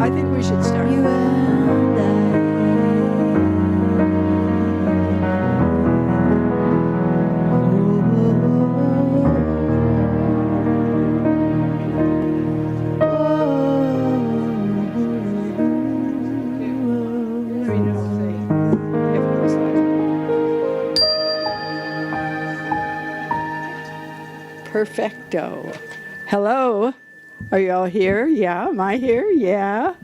I think we should start. You and I. Perfecto. Hello. Are you all here? Yeah. Am I here? Yeah.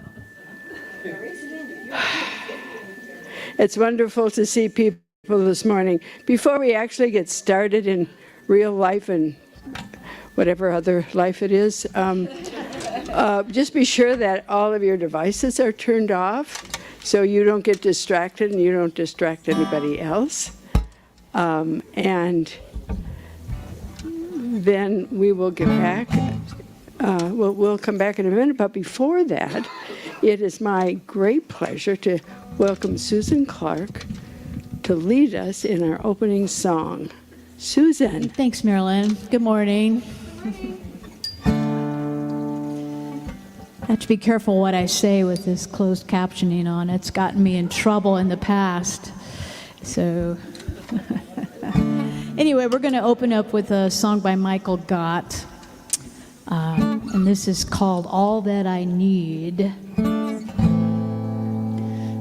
It's wonderful to see people this morning. Before we actually get started in real life and whatever other life it is, just be sure that all of your devices are turned off so you don't get distracted and you don't distract anybody else. And then we will get back. We'll come back in a minute, but before that, it is my great pleasure to welcome Susan Clark to lead us in our opening song. Susan. Thanks, Marilyn. Good morning. I have to be careful what I say with this closed captioning on. It's gotten me in trouble in the past. So anyway, we're going to open up with a song by Michael Gott. And this is called All That I Need.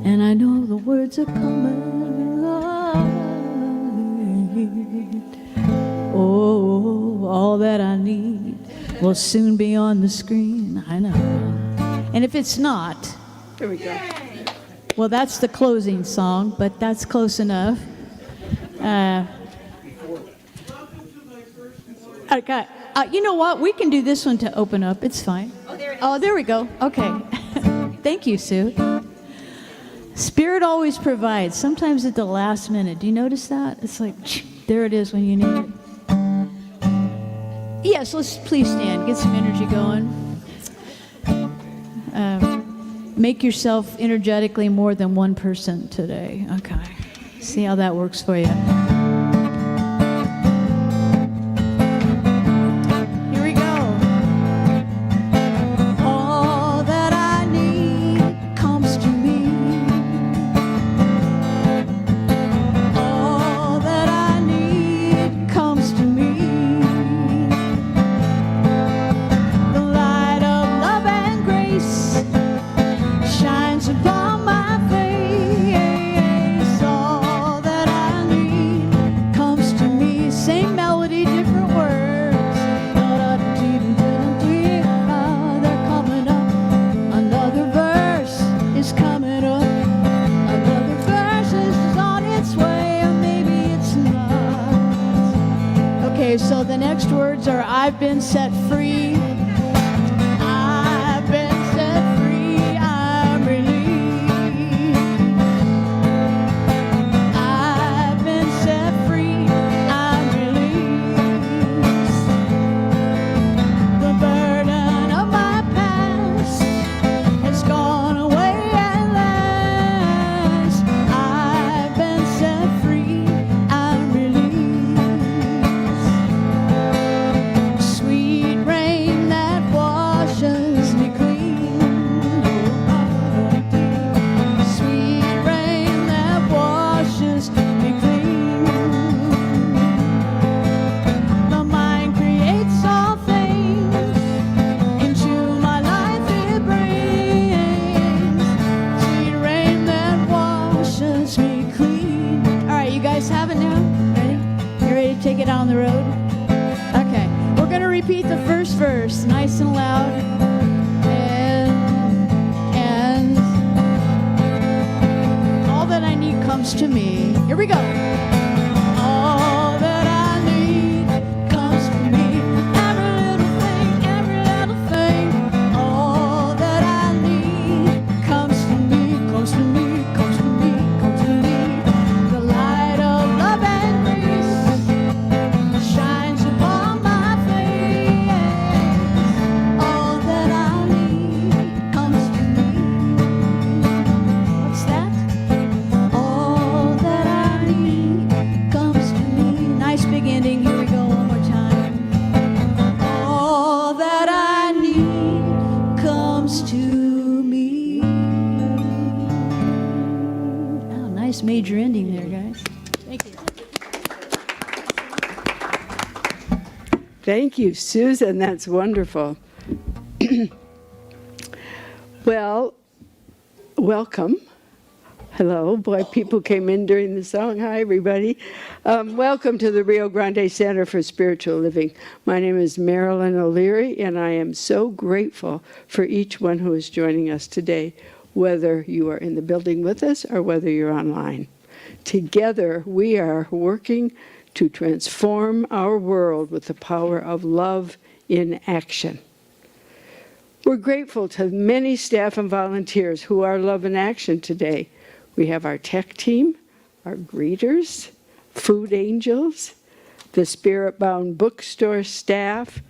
And I know the words are coming. Oh, all that I need will soon be on the screen. I know. And if it's not, There we go. well, that's the closing song, but that's close enough. Okay. You know what? We can do this one to open up. It's fine. Oh, there we go. Okay. Thank you, Sue. Spirit always provides, sometimes at the last minute. Do you notice that? It's like, there it is when you need it. Yes, let's please stand. Get some energy going. Make yourself energetically more than one person today. Okay. See how that works for you. So the next words are, I've been set free. I've been set free. I'm released. I've been set free. I'm released. The burden of my past has gone away at last. I've been set free. I'm released. Sweet rain that washes me clean. Sweet rain that washes me clean. The mind creates all things, into my life it brings. Sweet rain that washes me clean. All right, you guys have it now? Ready? You ready to take it on the road? Okay, we're going to repeat the first verse nice and loud. And all that I need comes to me. Here we go. All that I need comes to me. Every little thing, every little thing. All that I need comes to me, comes to me, comes to me, comes to me. The light of love and grace shines upon my face. All that I need comes to me. What's that? All that I need comes to me. Nice big ending. Here we go one more time. All that I need comes to me. nice major ending there, guys. Thank you. Thank you, Susan. That's wonderful. Well, welcome. Hello. Boy, people came in during the song. Hi, everybody. Welcome to the Rio Grande Center for Spiritual Living. My name is Marilyn O'Leary, and I am so grateful for each one who is joining us today, whether you are in the building with us or whether you're online. Together, we are working to transform our world with the power of love in action. We're grateful to many staff and volunteers who are Love in Action today. We have our tech team, our greeters, food angels, the Spirit-Bound bookstore staff,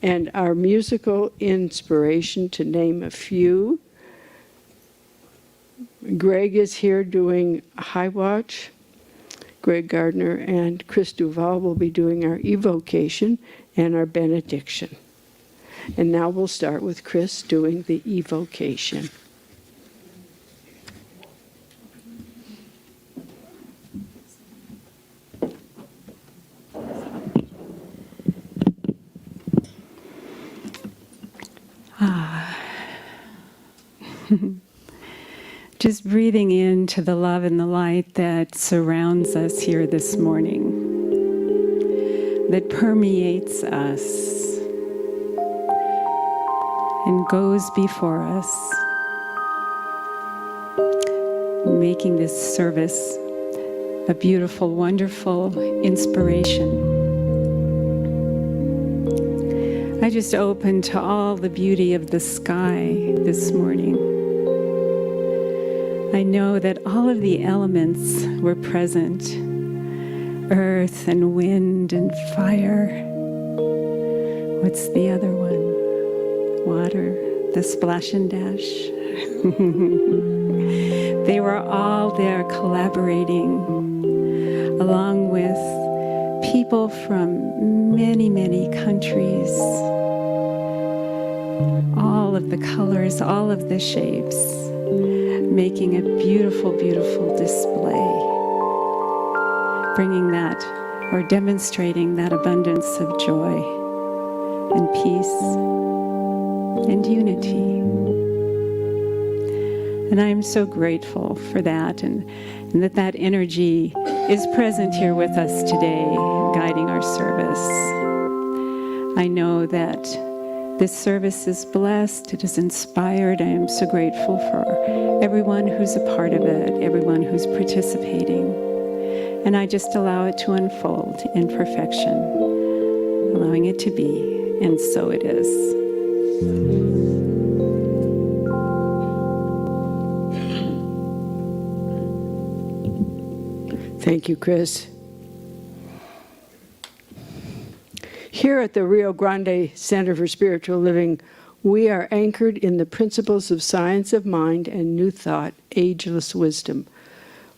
and our musical inspiration, to name a few. Greg is here doing High Watch. Greg Gardner and Chris Duval will be doing our evocation and our benediction. And now we'll start with Chris doing the evocation. Just breathing into the love and the light that surrounds us here this morning, that permeates us and goes before us, making this service a beautiful, wonderful inspiration. I just open to all the beauty of the sky this morning. I know that all of the elements were present, earth and wind and fire. What's the other one? Water, the splash and dash. They were all there collaborating, along with people from many, many countries. All of the colors, all of the shapes, making a beautiful, beautiful display, bringing that or demonstrating that abundance of joy and peace and unity. And I am so grateful for that, and that energy is present here with us today, guiding our service. I know that this service is blessed, it is inspired. I am so grateful for everyone who's a part of it, everyone who's participating. And I just allow it to unfold in perfection, allowing it to be, and so it is. Thank you, Chris. Here at the Rio Grande Center for Spiritual Living, we are anchored in the principles of science of mind and new thought, ageless wisdom.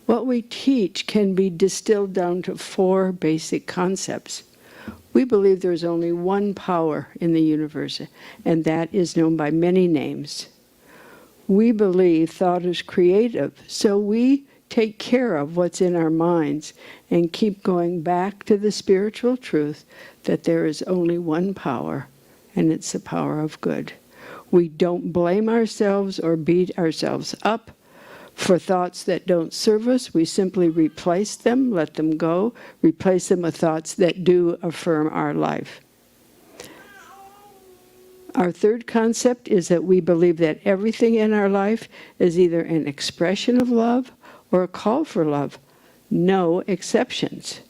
What we teach can be distilled down to 4 basic concepts. We believe there's only one power in the universe, and that is known by many names. We believe thought is creative, so we take care of what's in our minds and keep going back to the spiritual truth that there is only one power, and it's the power of good. We don't blame ourselves or beat ourselves up for thoughts that don't serve us. We simply replace them, let them go, replace them with thoughts that do affirm our life. Our third concept is that we believe that everything in our life is either an expression of love or a call for love. No exceptions.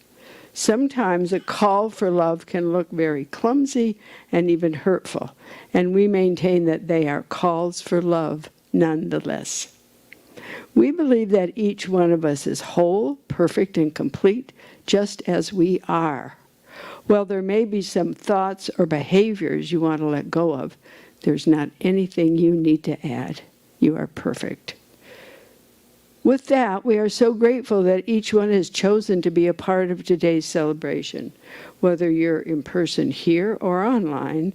Sometimes a call for love can look very clumsy and even hurtful, and we maintain that they are calls for love nonetheless. We believe that each one of us is whole, perfect, and complete, just as we are. While there may be some thoughts or behaviors you want to let go of, there's not anything you need to add. You are perfect. With that, we are so grateful that each one has chosen to be a part of today's celebration. Whether you're in person here or online,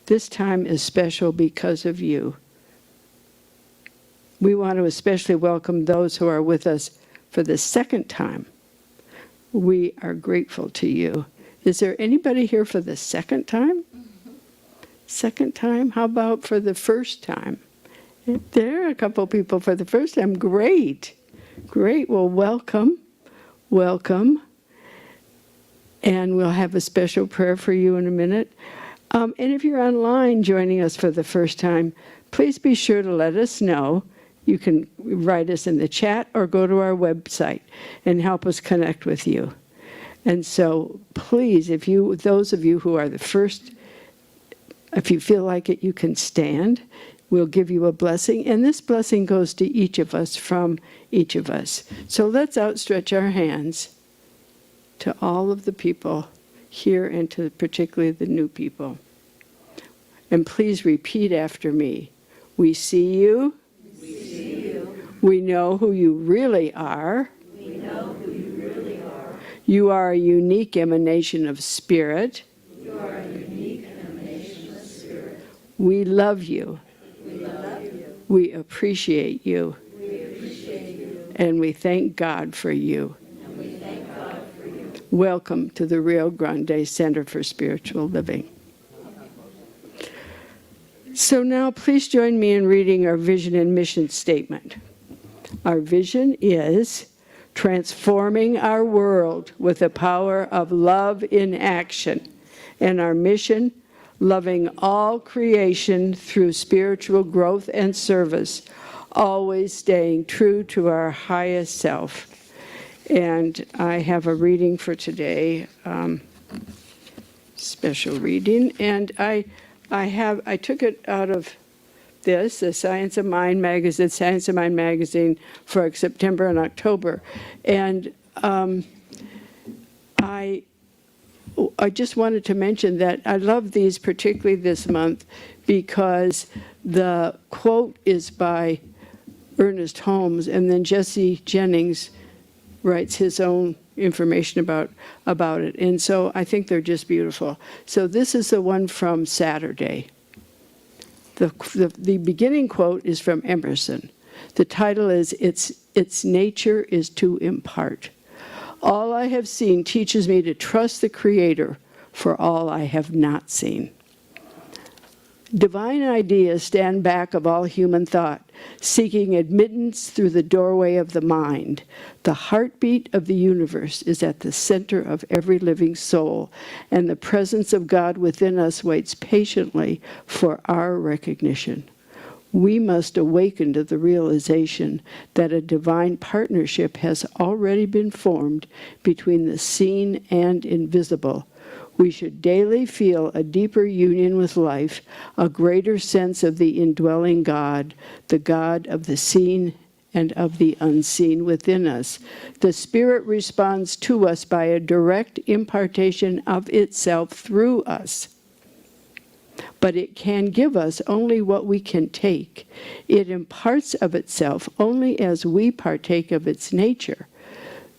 this time is special because of you. We want to especially welcome those who are with us for the second time, we are grateful to you. Is there anybody here for the second time? Second time? How about for the first time? There are a couple people for the first time. Great. Great. Well, welcome. Welcome. And we'll have a special prayer for you in a minute. And if you're online joining us for the first time, please be sure to let us know. You can write us in the chat or go to our website and help us connect with you. And so please, those of you who are the first, if you feel like it, you can stand. We'll give you a blessing. And this blessing goes to each of us from each of us. So let's outstretch our hands to all of the people here and to particularly the new people. And please repeat after me. We see you. We see you. We know who you really are. We know who you really are. You are a unique emanation of spirit. You are a unique emanation of spirit. We love you. We love you. We appreciate you. We appreciate you. And we thank God for you. And we thank God for you. Welcome to the Rio Grande Center for Spiritual Living. So now please join me in reading our vision and mission statement. Our vision is transforming our world with the power of love in action. And our mission, loving all creation through spiritual growth and service, always staying true to our highest self. And I have a reading for today, special reading, and I took it out of this, the Science of Mind magazine for September and October. And I just wanted to mention that I love these, particularly this month, because the quote is by Ernest Holmes, and then Jesse Jennings writes his own information about it. And so I think they're just beautiful. So this is the one from Saturday. The beginning quote is from Emerson. The title is, Its Nature is to Impart. All I have seen teaches me to trust the Creator for all I have not seen. Divine ideas stand back of all human thought, seeking admittance through the doorway of the mind. The heartbeat of the universe is at the center of every living soul, and the presence of God within us waits patiently for our recognition. We must awaken to the realization that a divine partnership has already been formed between the seen and invisible. We should daily feel a deeper union with life, a greater sense of the indwelling God, the God of the seen and of the unseen within us. The Spirit responds to us by a direct impartation of itself through us. But it can give us only what we can take. It imparts of itself only as we partake of its nature.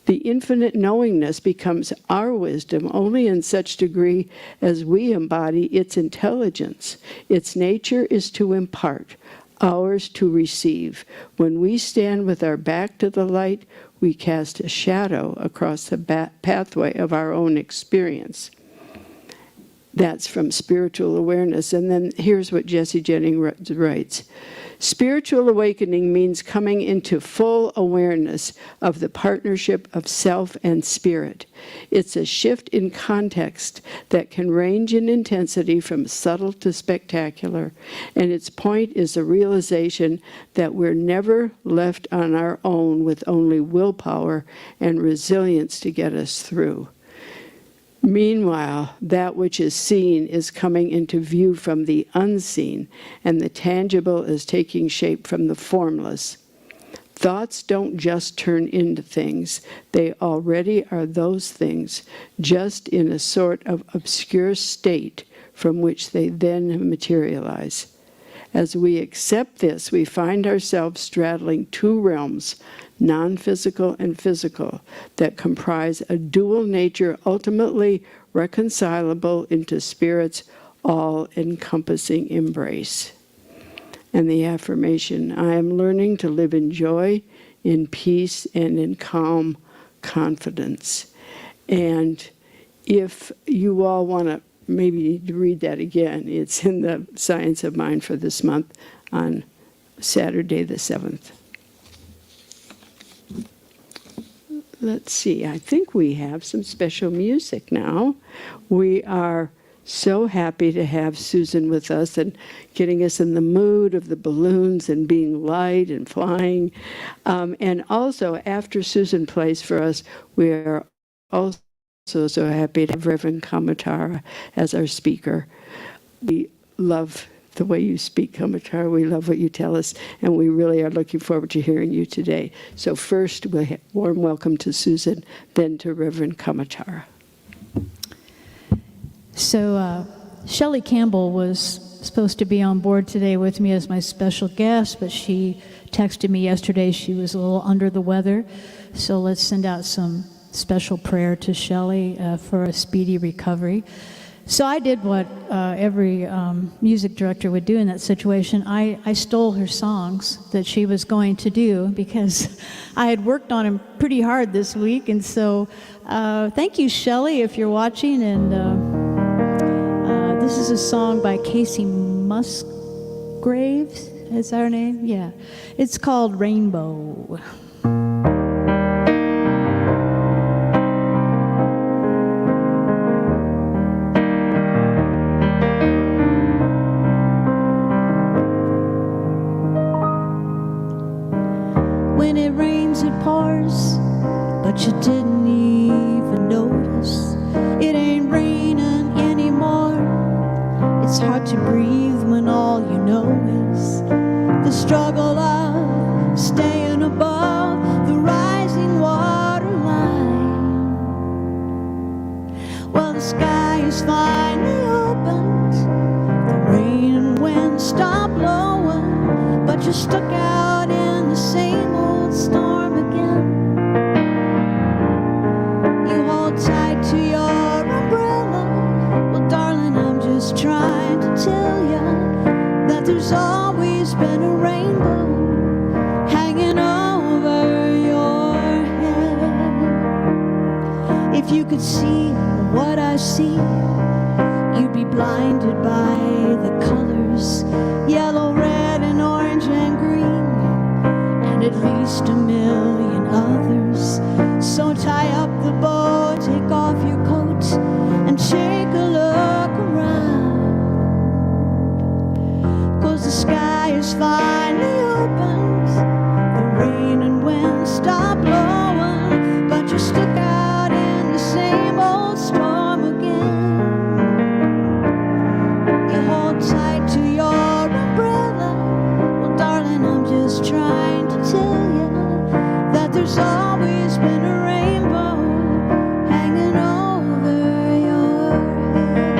The infinite knowingness becomes our wisdom only in such degree as we embody its intelligence. Its nature is to impart, ours to receive. When we stand with our back to the light, we cast a shadow across the pathway of our own experience. That's from Spiritual Awareness. And then here's what Jesse Jennings writes. Spiritual awakening means coming into full awareness of the partnership of self and spirit. It's a shift in context that can range in intensity from subtle to spectacular, and its point is the realization that we're never left on our own with only willpower and resilience to get us through. Meanwhile, that which is seen is coming into view from the unseen, and the tangible is taking shape from the formless. Thoughts don't just turn into things. They already are those things, just in a sort of obscure state from which they then materialize. As we accept this, we find ourselves straddling two realms, non-physical and physical, that comprise a dual nature ultimately reconcilable into Spirit's all-encompassing embrace. And the affirmation, I am learning to live in joy, in peace and in calm confidence. And if you all want to maybe need to read that again, it's in the Science of Mind for this month on Saturday the 7th. Let's see, I think we have some special music now. We are so happy to have Susan with us and getting us in the mood of the balloons and being light and flying. And also, after Susan plays for us, we are also so happy to have Reverend Kamatara as our speaker. We love the way you speak, Kamatara. We love what you tell us, and we really are looking forward to hearing you today. So first, we'll have warm welcome to Susan, then to Reverend Kamatara. So Shelley Campbell was supposed to be on board today with me as my special guest, but she texted me yesterday she was a little under the weather. So let's send out some special prayer to Shelley for a speedy recovery. So I did what every music director would do in that situation. I stole her songs that she was going to do because I had worked on them pretty hard this week. And so thank you, Shelley, if you're watching. And this is a song by Casey Musgraves. Is that her name? Yeah. It's called Rainbow. When it rains, it pours, but you didn't even notice. It ain't raining anymore. It's hard to breathe when all you know is the struggle of staying above the rising water line. Well, the sky is finally opened. The rain and wind stop blowing, but you're stuck out in the same old storm again. You hold tight to your umbrella. Well, darling, I'm just trying to tell you that there's always been a rainbow hanging over your head. If you could see what I see, you'd be blinded by the colors, yellow, red, and orange, and green, and at least a million others. So tie up the bow, take off your coat, and take a look around. 'Cause the sky is finally opened. The rain and wind stop blowing, but you're stuck out in the same old storm again. You hold tight to your umbrella. Well, darling, I'm just trying to tell you that there's always been a rainbow hanging over your head.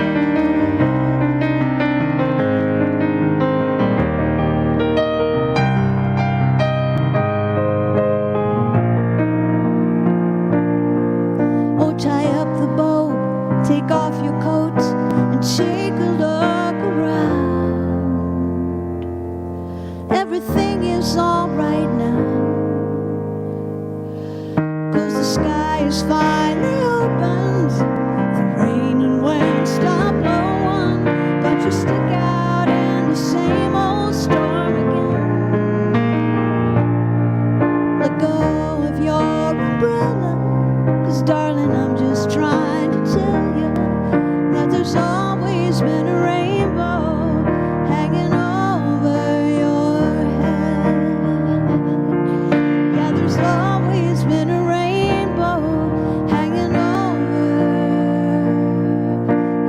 Oh, tie up the bow, take off your coat, and take a look around. Everything is all right now. 'Cause the sky is finally opened. The rain and wind stop blowing, but you're stuck out in the same old storm again. Let go of your umbrella, 'cause darling, I'm just trying to tell you that there's always been a rainbow hanging over your head. Yeah, there's always been a rainbow hanging over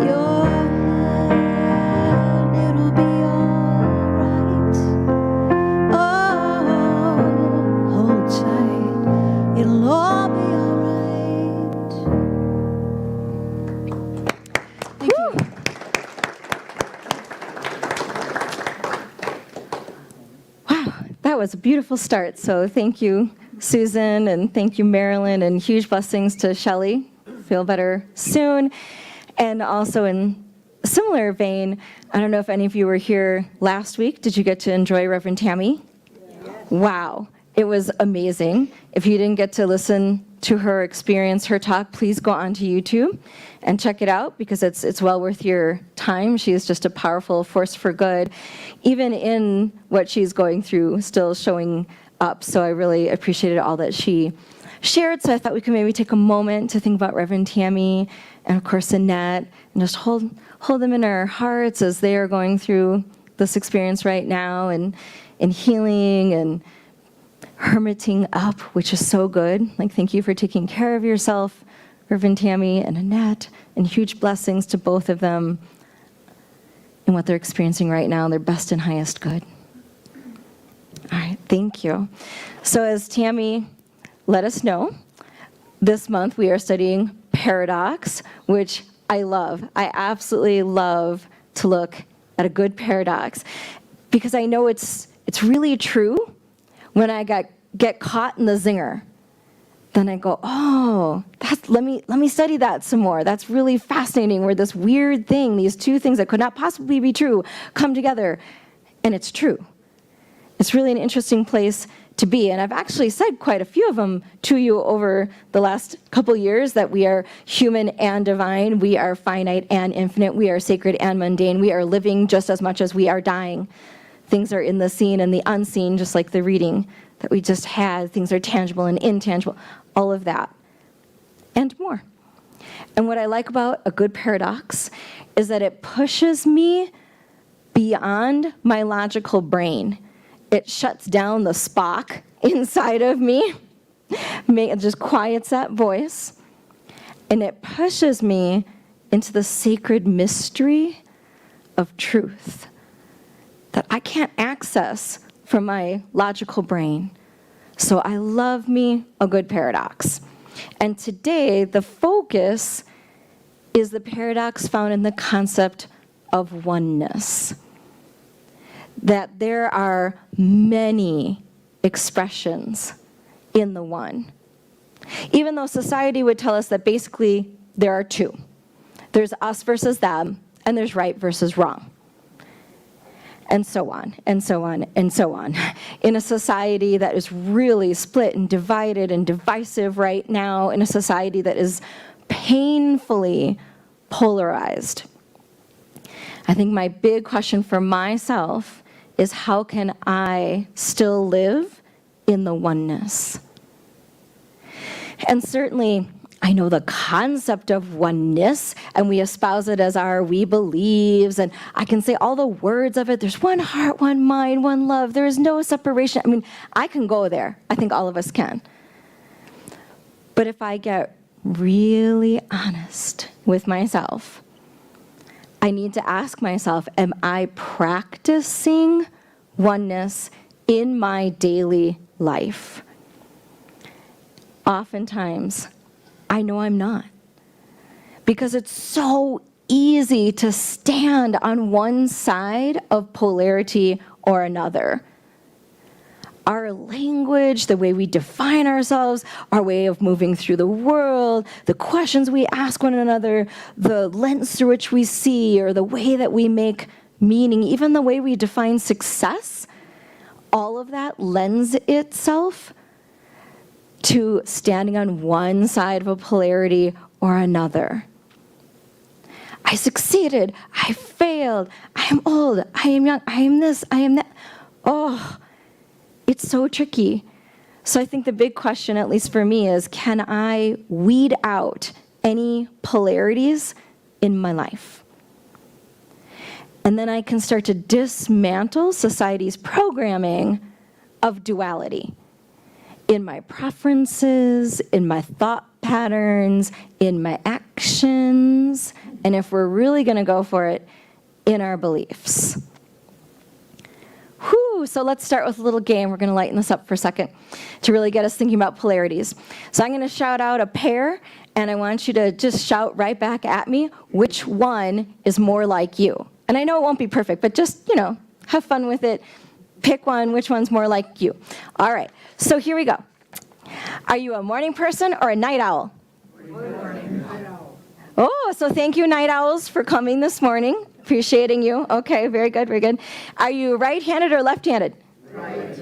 your head. It'll be alright. Oh, hold tight. It'll all be alright. Thank you. Wow, that was a beautiful start. So thank you, Susan, and thank you, Marilyn, and huge blessings to Shelley. Feel better soon. And also in a similar vein, I don't know if any of you were here last week. Did you get to enjoy Reverend Tammy? Yes. Wow. It was amazing. If you didn't get to listen to her experience, her talk, please go onto YouTube and check it out because it's well worth your time. She is just a powerful force for good, even in what she's going through, still showing up. So I really appreciated all that she shared. So I thought we could maybe take a moment to think about Reverend Tammy and of course Annette, and just hold them in our hearts as they are going through this experience right now, and healing and hermiting up, which is so good. Like, thank you for taking care of yourself, Reverend Tammy and Annette, and huge blessings to both of them in what they're experiencing right now, their best and highest good. All right, thank you. So as Tammy let us know, this month we are studying paradox, which I love. I absolutely love to look at a good paradox because I know it's really true. When I get caught in the zinger, then I go, oh, let me study that some more. That's really fascinating where this weird thing, these two things that could not possibly be true, come together, and it's true. It's really an interesting place to be, and I've actually said quite a few of them to you over the last couple years, that we are human and divine, we are finite and infinite, we are sacred and mundane, we are living just as much as we are dying. Things are in the seen and the unseen, just like the reading that we just had. Things are tangible and intangible, all of that, and more. And what I like about a good paradox is that it pushes me beyond my logical brain. It shuts down the Spock inside of me. It just quiets that voice. And it pushes me into the sacred mystery of truth that I can't access from my logical brain. So I love me a good paradox. And today, the focus is the paradox found in the concept of oneness. That there are many expressions in the one. Even though society would tell us that basically there are two. There's us versus them, and there's right versus wrong. And so on, and so on, and so on. In a society that is really split and divided and divisive right now, in a society that is painfully polarized. I think my big question for myself is, how can I still live in the oneness? And certainly, I know the concept of oneness, and we espouse it as our we believes, and I can say all the words of it. There's one heart, one mind, one love. There is no separation. I mean, I can go there. I think all of us can. But if I get really honest with myself, I need to ask myself, am I practicing oneness in my daily life? Oftentimes, I know I'm not. Because it's so easy to stand on one side of polarity or another. Our language, the way we define ourselves, our way of moving through the world, the questions we ask one another, the lens through which we see, or the way that we make meaning, even the way we define success, all of that lends itself to standing on one side of a polarity or another. I succeeded, I failed, I am old, I am young, I am this, I am that. Oh, it's so tricky. So I think the big question, at least for me, is, can I weed out any polarities in my life? And then I can start to dismantle society's programming of duality in my preferences, in my thought patterns, in my actions, and if we're really going to go for it, in our beliefs. Whew, so let's start with a little game. We're going to lighten this up for a second to really get us thinking about polarities. So I'm going to shout out a pair, and I want you to just shout right back at me which one is more like you. And I know it won't be perfect, but just, have fun with it. Pick one, which one's more like you. All right, so here we go. Are you a morning person or a night owl? Morning. Oh, so thank you, night owls, for coming this morning. Appreciating you. Okay, very good, very good. Are you right-handed or left-handed? Right.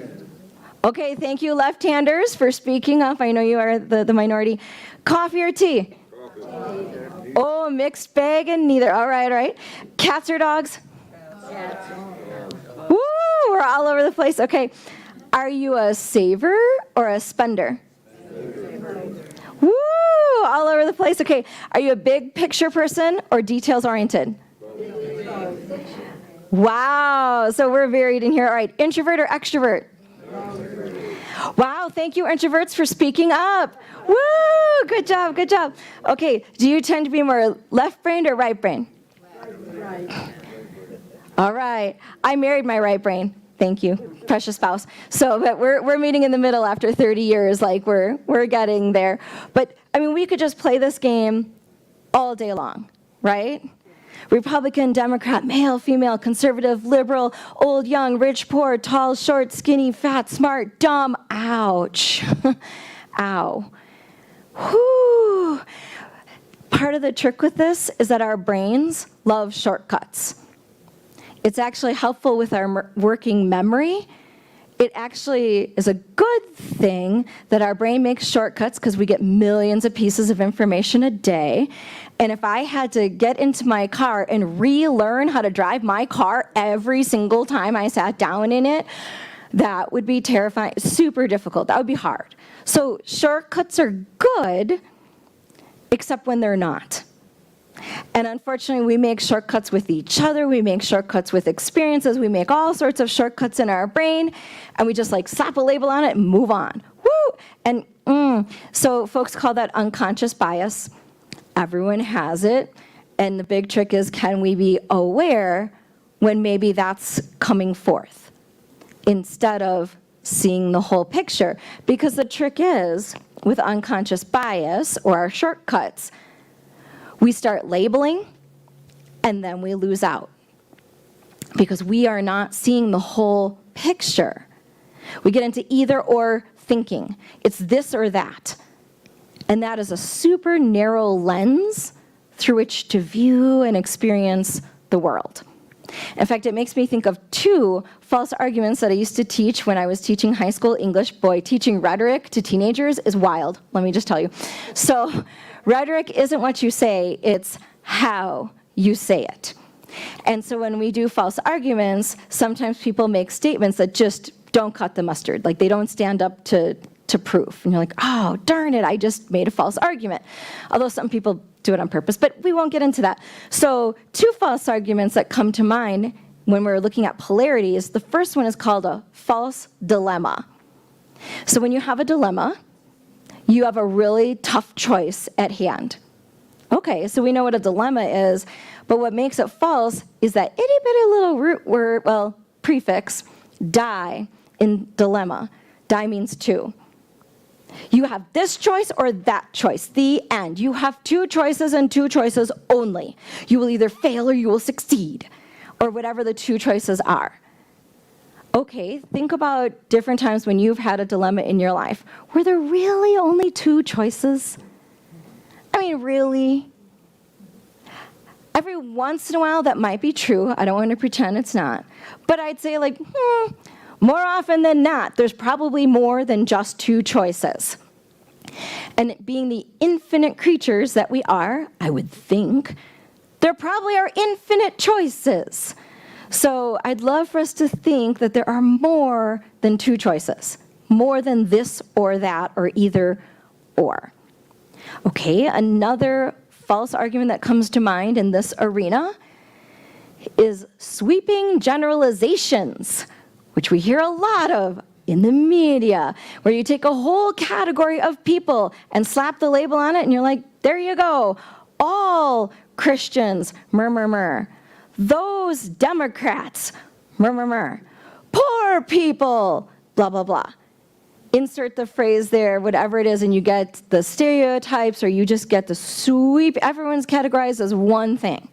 Okay, thank you, left-handers, for speaking up. I know you are the minority. Coffee or tea? Coffee. Oh, mixed bag and neither. All right, all right. Cats or dogs? Cats. Woo, we're all over the place. Okay. Are you a saver or a spender? Woo, all over the place. Okay. Are you a big picture person or details oriented? Wow, so we're varied in here. All right, introvert or extrovert? Wow, thank you, introverts, for speaking up. Woo, good job, good job. Okay, do you tend to be more left-brained or right-brained? Right. All right, I married my right brain. Thank you, precious spouse. So, but we're meeting in the middle after 30 years, like we're getting there. But, I mean, we could just play this game all day long, right? Republican, Democrat, male, female, conservative, liberal, old, young, rich, poor, tall, short, skinny, fat, smart, dumb. Ouch. Ow. Whew. Part of the trick with this is that our brains love shortcuts. It's actually helpful with our working memory. It actually is a good thing that our brain makes shortcuts because we get millions of pieces of information a day. And if I had to get into my car and relearn how to drive my car every single time I sat down in it, that would be terrifying, super difficult. That would be hard. So shortcuts are good, except when they're not. And unfortunately, we make shortcuts with each other, we make shortcuts with experiences, we make all sorts of shortcuts in our brain, and we just like slap a label on it and move on. Woo! And so folks call that unconscious bias. Everyone has it. And the big trick is, can we be aware when maybe that's coming forth instead of seeing the whole picture? Because the trick is, with unconscious bias or our shortcuts, we start labeling, and then we lose out because we are not seeing the whole picture. We get into either or thinking. It's this or that. And that is a super narrow lens through which to view and experience the world. In fact, it makes me think of two false arguments that I used to teach when I was teaching high school English. Boy, teaching rhetoric to teenagers is wild, let me just tell you. So, rhetoric isn't what you say, it's how you say it. And so when we do false arguments, sometimes people make statements that just don't cut the mustard. Like they don't stand up to proof. And you're like, oh, darn it, I just made a false argument. Although some people do it on purpose, but we won't get into that. So two false arguments that come to mind when we're looking at polarities, the first one is called a false dilemma. So when you have a dilemma, you have a really tough choice at hand. Okay, so we know what a dilemma is, but what makes it false is that itty bitty little root word, well, prefix, die in dilemma. Die means two. You have this choice or that choice, the end. You have two choices and two choices only. You will either fail or you will succeed, or whatever the two choices are. Okay, think about different times when you've had a dilemma in your life. Were there really only two choices? I mean, really? Every once in a while, that might be true. I don't want to pretend it's not. But I'd say, like, more often than not, there's probably more than just two choices. And being the infinite creatures that we are, I would think, there probably are infinite choices. So I'd love for us to think that there are more than two choices, more than this or that or either or. Okay, another false argument that comes to mind in this arena is sweeping generalizations, which we hear a lot of in the media, where you take a whole category of people and slap the label on it and you're like, there you go, all Christians, murmur. Those Democrats, murmur. Poor people, blah, blah, blah. Insert the phrase there, whatever it is, and you get the stereotypes or you just get the sweep. Everyone's categorized as one thing.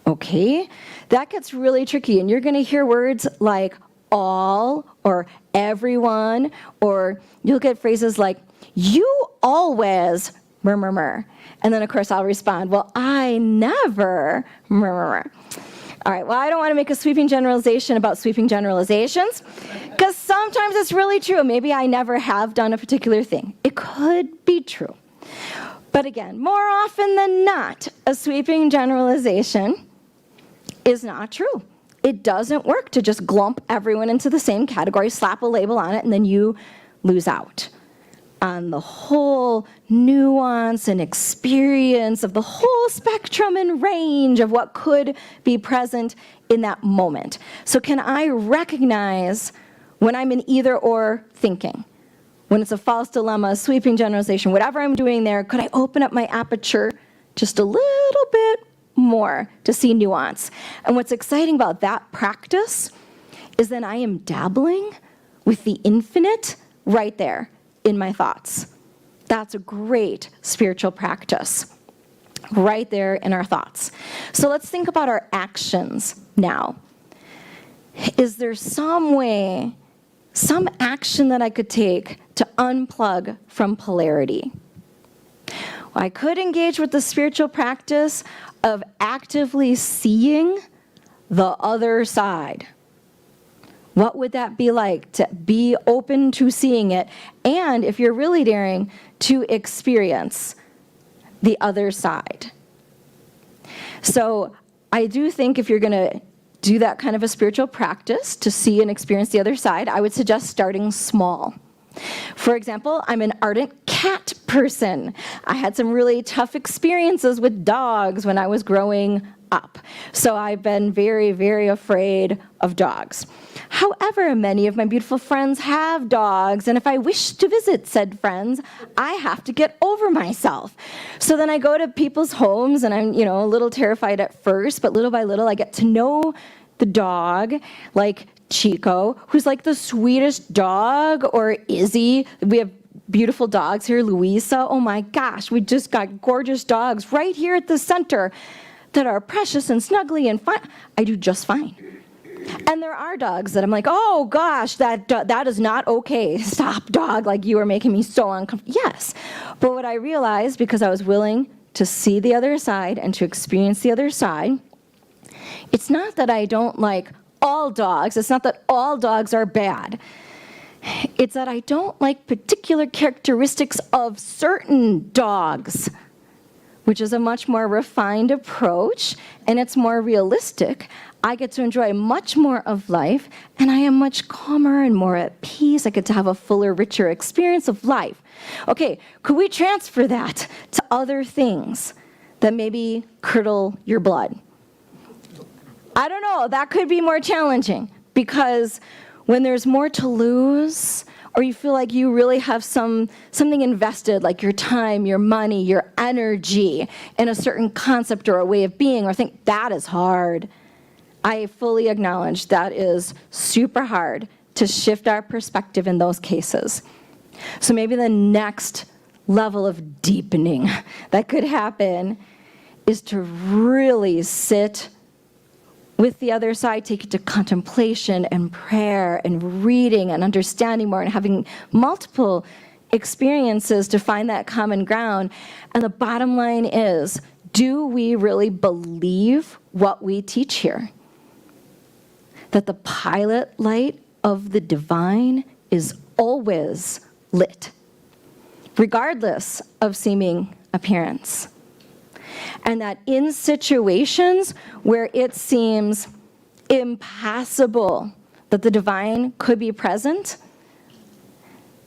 Okay, that gets really tricky, and you're going to hear words like all or everyone, or you'll get phrases like, you always, murmur. And then, of course, I'll respond, well, I never, murmur. All right, well, I don't want to make a sweeping generalization about sweeping generalizations, because sometimes it's really true. Maybe I never have done a particular thing. It could be true. But again, more often than not, a sweeping generalization is not true. It doesn't work to just glump everyone into the same category, slap a label on it, and then you lose out on the whole nuance and experience of the whole spectrum and range of what could be present in that moment. So can I recognize when I'm in either or thinking? When it's a false dilemma, a sweeping generalization, whatever I'm doing there, could I open up my aperture just a little bit more to see nuance? And what's exciting about that practice is then I am dabbling with the infinite right there in my thoughts. That's a great spiritual practice, right there in our thoughts. So let's think about our actions now. Is there some way, some action that I could take to unplug from polarity? Well, I could engage with the spiritual practice of actively seeing the other side. What would that be like to be open to seeing it? And if you're really daring, to experience the other side. So I do think if you're going to do that kind of a spiritual practice to see and experience the other side, I would suggest starting small. For example, I'm an ardent cat person. I had some really tough experiences with dogs when I was growing up. So I've been very, very afraid of dogs. However, many of my beautiful friends have dogs, and if I wish to visit said friends, I have to get over myself. So then I go to people's homes, and I'm, a little terrified at first, but little by little I get to know the dog, like Chico, who's like the sweetest dog, or Izzy. We have beautiful dogs here, Louisa. Oh my gosh, we just got gorgeous dogs right here at the center that are precious and snuggly and fine. I do just fine. And there are dogs that I'm like, oh gosh, that is not okay. Stop, dog, like you are making me so uncomfortable. Yes, but what I realized, because I was willing to see the other side and to experience the other side, it's not that I don't like all dogs. It's not that all dogs are bad. It's that I don't like particular characteristics of certain dogs, which is a much more refined approach, and it's more realistic. I get to enjoy much more of life, and I am much calmer and more at peace. I get to have a fuller, richer experience of life. Okay, could we transfer that to other things that maybe curdle your blood? I don't know, that could be more challenging, because when there's more to lose, or you feel like you really have something invested, like your time, your money, your energy, in a certain concept or a way of being, or think that is hard. I fully acknowledge that is super hard to shift our perspective in those cases. So maybe the next level of deepening that could happen is to really sit with the other side, take it to contemplation and prayer and reading and understanding more and having multiple experiences to find that common ground. And the bottom line is, do we really believe what we teach here? That the pilot light of the divine is always lit, regardless of seeming appearance. And that in situations where it seems impossible that the divine could be present,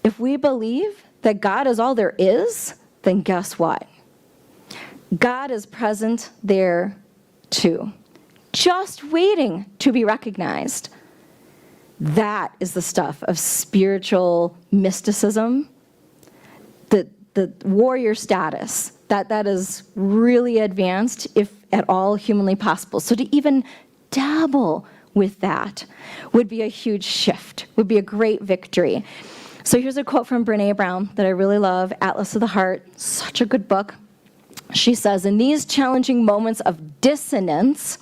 if we believe that God is all there is, then guess what? God is present there too, just waiting to be recognized. That is the stuff of spiritual mysticism, the warrior status. That is really advanced, if at all humanly possible. So to even dabble with that would be a huge shift, would be a great victory. So here's a quote from Brené Brown that I really love, Atlas of the Heart, such a good book. She says, in these challenging moments of dissonance,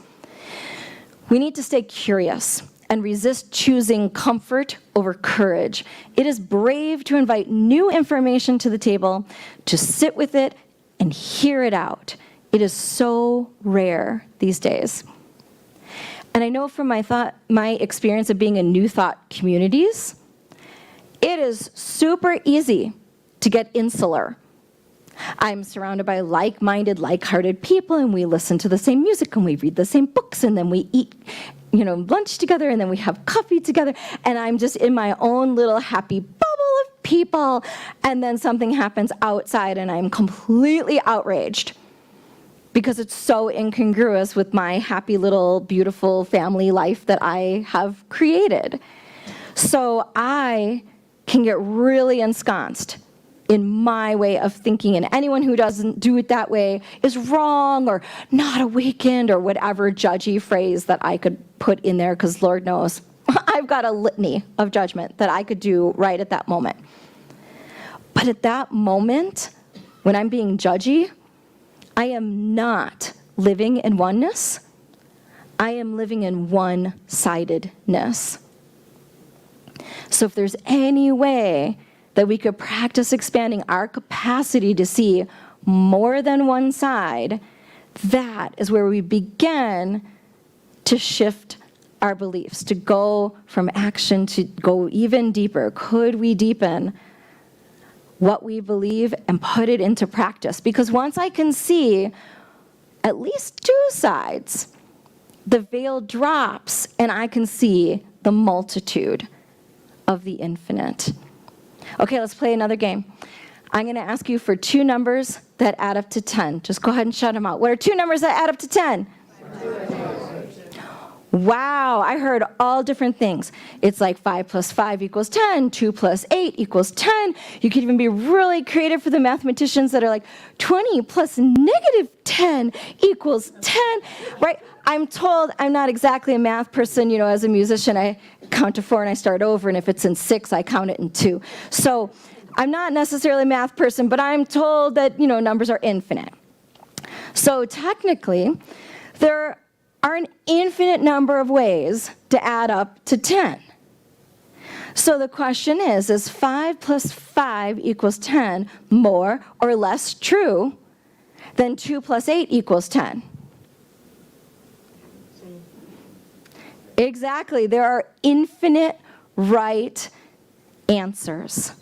we need to stay curious and resist choosing comfort over courage. It is brave to invite new information to the table, to sit with it and hear it out. It is so rare these days. And I know from my experience of being in New Thought communities, it is super easy to get insular. I'm surrounded by like-minded, like-hearted people, and we listen to the same music, and we read the same books, and then we eat, lunch together, and then we have coffee together, and I'm just in my own little happy bubble of people, and then something happens outside, and I'm completely outraged because it's so incongruous with my happy little beautiful family life that I have created. So I can get really ensconced in my way of thinking, and anyone who doesn't do it that way is wrong or not awakened or whatever judgy phrase that I could put in there, because Lord knows I've got a litany of judgment that I could do right at that moment. But at that moment, when I'm being judgy, I am not living in oneness. I am living in one-sidedness. So if there's any way that we could practice expanding our capacity to see more than one side, that is where we begin to shift our beliefs, to go from action to go even deeper. Could we deepen what we believe and put it into practice? Because once I can see at least two sides, the veil drops and I can see the multitude of the infinite. Okay, let's play another game. I'm going to ask you for two numbers that add up to 10. Just go ahead and shout them out. What are two numbers that add up to 10? Wow, I heard all different things. It's like 5 plus 5 equals 10, 2 plus 8 equals 10. You could even be really creative for the mathematicians that are like 20 plus negative 10 equals 10, right? I'm told I'm not exactly a math person. As a musician, I count to 4 and I start over, and if it's in 6, I count it in 2. So I'm not necessarily a math person, but I'm told that, numbers are infinite. So technically, there are an infinite number of ways to add up to 10. So the question is 5 plus 5 equals 10 more or less true than 2 plus 8 equals 10? Exactly. There are infinite right answers.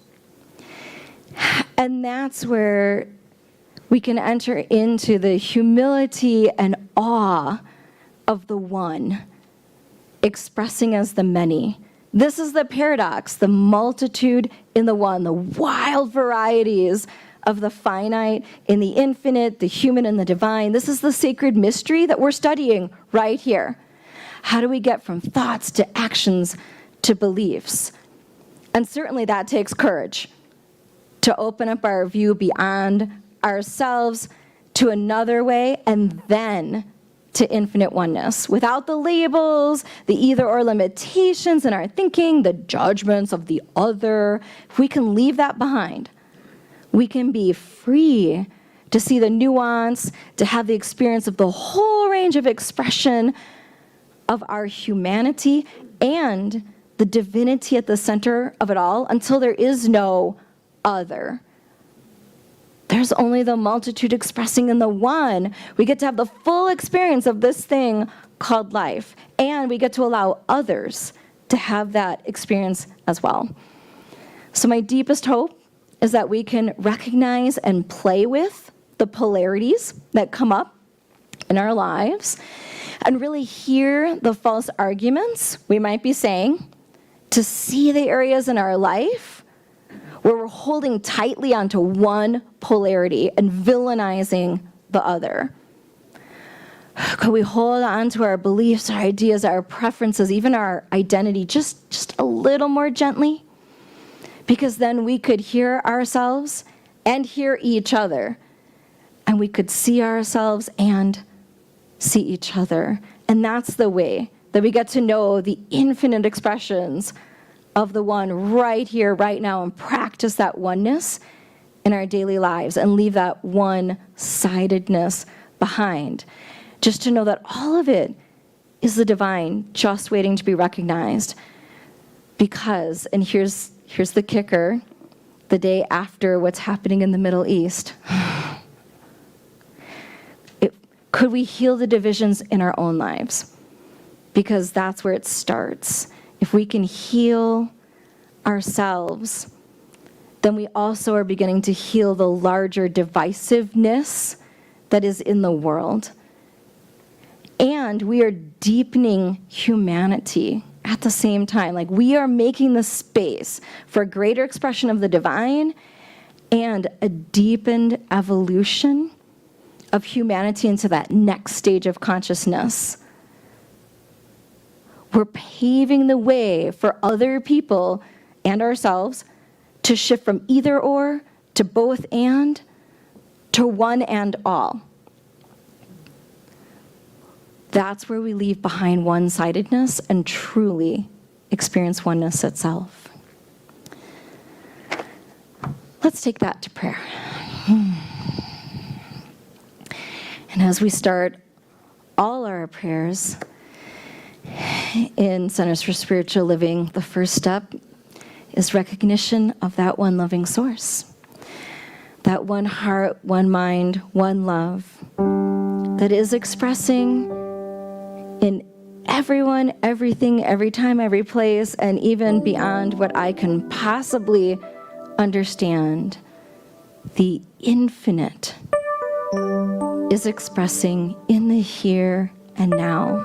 And that's where we can enter into the humility and awe of the one, expressing as the many. This is the paradox, the multitude in the one, the wild varieties of the finite in the infinite, the human and the divine. This is the sacred mystery that we're studying right here. How do we get from thoughts to actions to beliefs? And certainly that takes courage to open up our view beyond ourselves to another way and then to infinite oneness. Without the labels, the either or limitations in our thinking, the judgments of the other, if we can leave that behind, we can be free to see the nuance, to have the experience of the whole range of expression of our humanity and the divinity at the center of it all until there is no other. There's only the multitude expressing in the one. We get to have the full experience of this thing called life, and we get to allow others to have that experience as well. So my deepest hope is that we can recognize and play with the polarities that come up in our lives and really hear the false arguments we might be saying, to see the areas in our life where we're holding tightly onto one polarity and villainizing the other. Could we hold on to our beliefs, our ideas, our preferences, even our identity just a little more gently? Because then we could hear ourselves and hear each other, and we could see ourselves and see each other. And that's the way that we get to know the infinite expressions of the one right here, right now, and practice that oneness in our daily lives and leave that one-sidedness behind. Just to know that all of it is the divine, just waiting to be recognized. Because, and here's the kicker, the day after what's happening in the Middle East, could we heal the divisions in our own lives? because that's where it starts. If we can heal ourselves, then we also are beginning to heal the larger divisiveness that is in the world. And we are deepening humanity at the same time. Like, we are making the space for a greater expression of the divine and a deepened evolution of humanity into that next stage of consciousness. We're paving the way for other people and ourselves to shift from either or to both and to one and all. That's where we leave behind one-sidedness and truly experience oneness itself. Let's take that to prayer. And as we start all our prayers in Centers for Spiritual Living, the first step is recognition of that one loving source, that one heart, one mind, one love that is expressing in everyone, everything, every time, every place, and even beyond what I can possibly understand. The infinite is expressing in the here and now.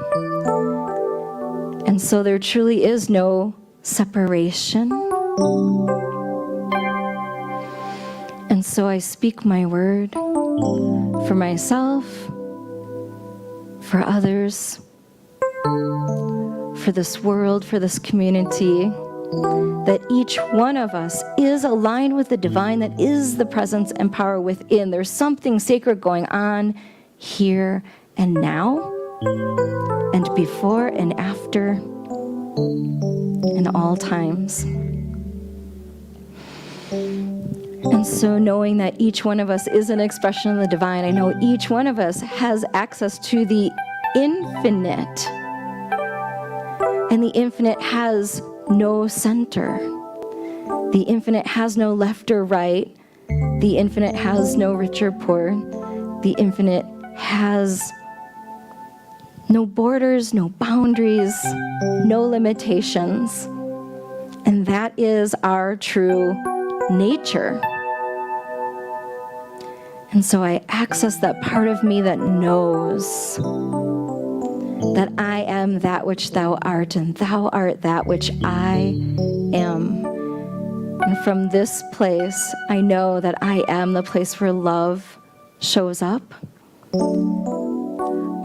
And so there truly is no separation. And so I speak my word for myself, for others, for this world, for this community, that each one of us is aligned with the divine that is the presence and power within. There's something sacred going on here and now, and before and after, in all times. And so knowing that each one of us is an expression of the divine, I know each one of us has access to the infinite. And the infinite has no center. The infinite has no left or right. The infinite has no rich or poor. The infinite has no borders, no boundaries, no limitations. And that is our true nature. And so I access that part of me that knows that I am that which thou art, and thou art that which I am. And from this place, I know that I am the place where love shows up.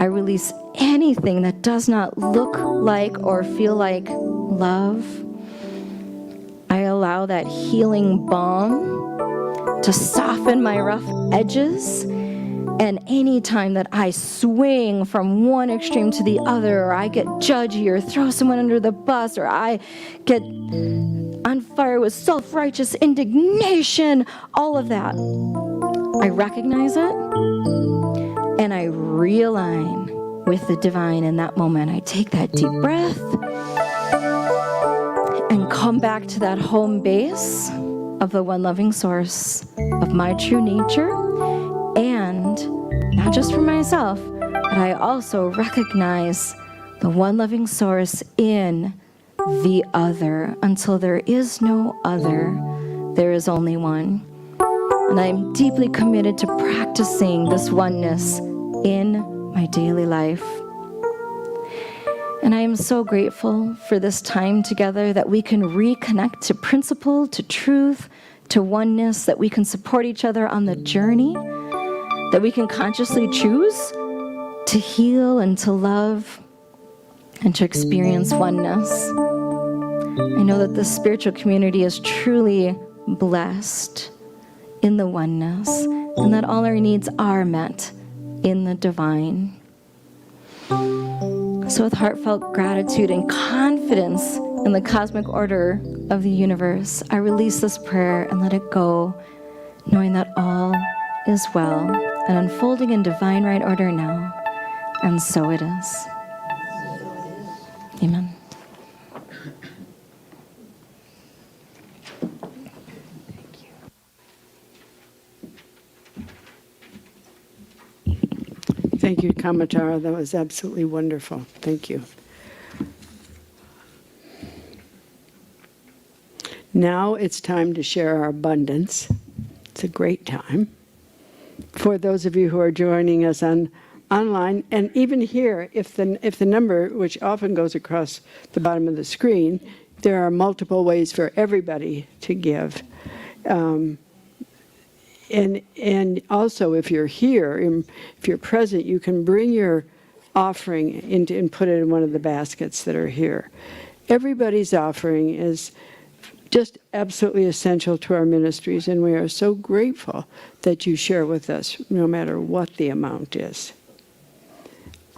I release anything that does not look like or feel like love. I allow that healing balm to soften my rough edges. And any time that I swing from one extreme to the other, or I get judgy or throw someone under the bus, or I get on fire with self-righteous indignation, all of that, I recognize it and I realign with the divine in that moment. I take that deep breath and come back to that home base of the one loving source of my true nature. And not just for myself, but I also recognize the one loving source in the other. Until there is no other, there is only one. And I'm deeply committed to practicing this oneness in my daily life. And I am so grateful for this time together, that we can reconnect to principle, to truth, to oneness, that we can support each other on the journey, that we can consciously choose to heal and to love and to experience oneness. I know that the spiritual community is truly blessed in the oneness, and that all our needs are met in the divine. So with heartfelt gratitude and confidence in the cosmic order of the universe, I release this prayer and let it go, knowing that all is well and unfolding in divine right order now. And so it is. Amen. Thank you, Kamatara. That was absolutely wonderful. Thank you. Now it's time to share our abundance. It's a great time. For those of you who are joining us online, and even here, if the number, which often goes across the bottom of the screen, there are multiple ways for everybody to give. And also, if you're here, if you're present, you can bring your offering and put it in one of the baskets that are here. Everybody's offering is just absolutely essential to our ministries, and we are so grateful that you share with us, no matter what the amount is.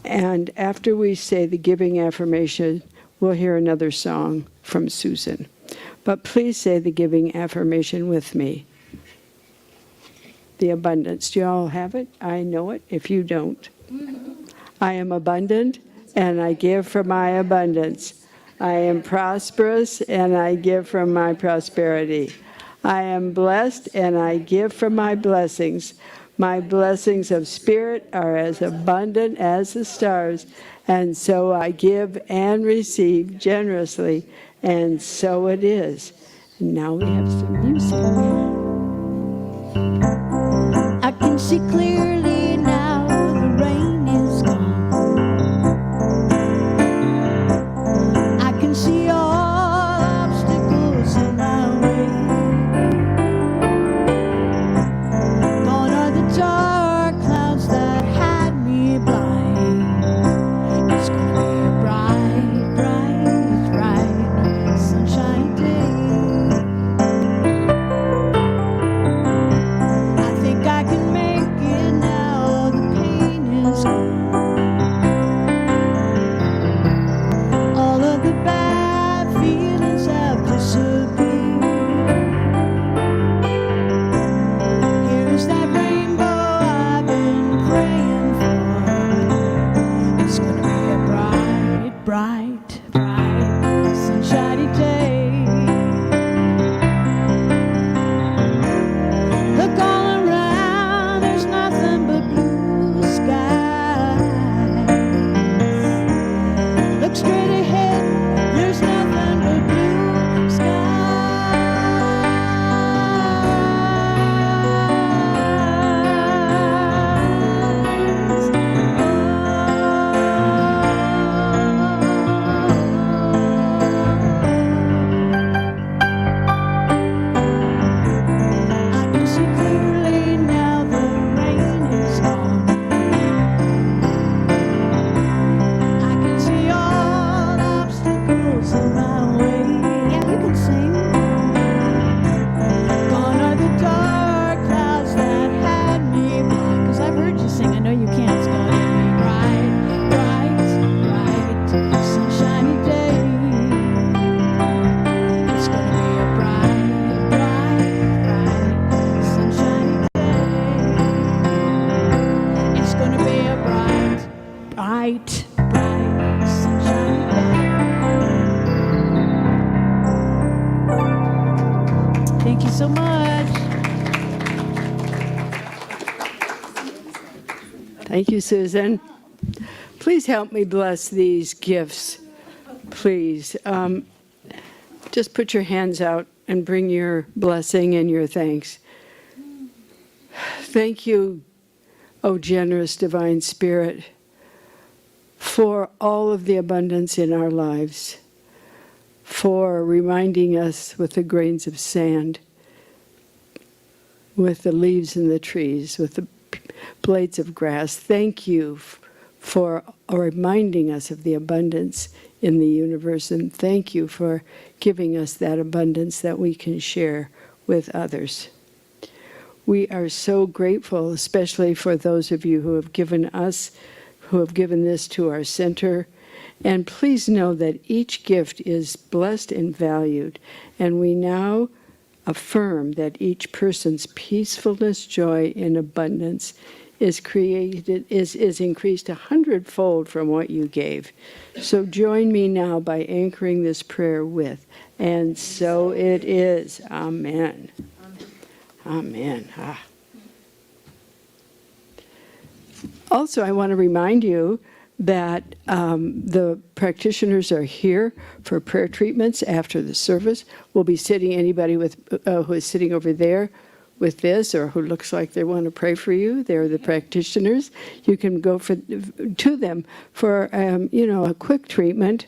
And after we say the giving affirmation, we'll hear another song from Susan. But please say the giving affirmation with me. The abundance. Do you all have it? I know it if you don't. I am abundant, and I give from my abundance. I am prosperous, and I give from my prosperity. I am blessed, and I give from my blessings. My blessings of spirit are as abundant as the stars, and so I give and receive generously, and so it is. And now we have some music. I can see clearly now the rain is gone. I can see all obstacles in my way. Gone are the dark clouds that had me blind. It's gonna be a bright, bright, bright, sunshiny day. I think I can make it now, the pain is gone. All of the bad feelings have disappeared. Here's that rainbow I've been praying for. It's gonna be a bright, bright, bright, sunshiny day. Look all around, there's nothing but blue skies. Look straight ahead, there's nothing but blue I can see clearly now the rain is gone. I can see all obstacles in my way. Yeah, you can sing. Gone are the dark clouds that had me blind. 'Cause I've heard you sing. I know you can. It's gonna be bright, bright, bright, sunshiny day. It's gonna be a bright, bright, bright, sunshiny day. It's gonna be a bright, bright, bright, sunshiny day. Thank you so much. Thank you, Susan. Please help me bless these gifts, please. Just put your hands out and bring your blessing and your thanks. Thank you, O generous divine Spirit, for all of the abundance in our lives, for reminding us with the grains of sand, with the leaves in the trees, with the blades of grass. Thank you for reminding us of the abundance in the universe, and thank you for giving us that abundance that we can share with others. We are so grateful, especially for those of you who have given this to our center. And please know that each gift is blessed and valued, and we now affirm that each person's peacefulness, joy, and abundance is increased 100-fold from what you gave. So join me now by anchoring this prayer with, and so it is. Amen. Amen. Also, I want to remind you that the practitioners are here for prayer treatments after the service. We'll be sitting, anybody with who is sitting over there with this or who looks like they want to pray for you, they're the practitioners. You can go to them for, a quick treatment.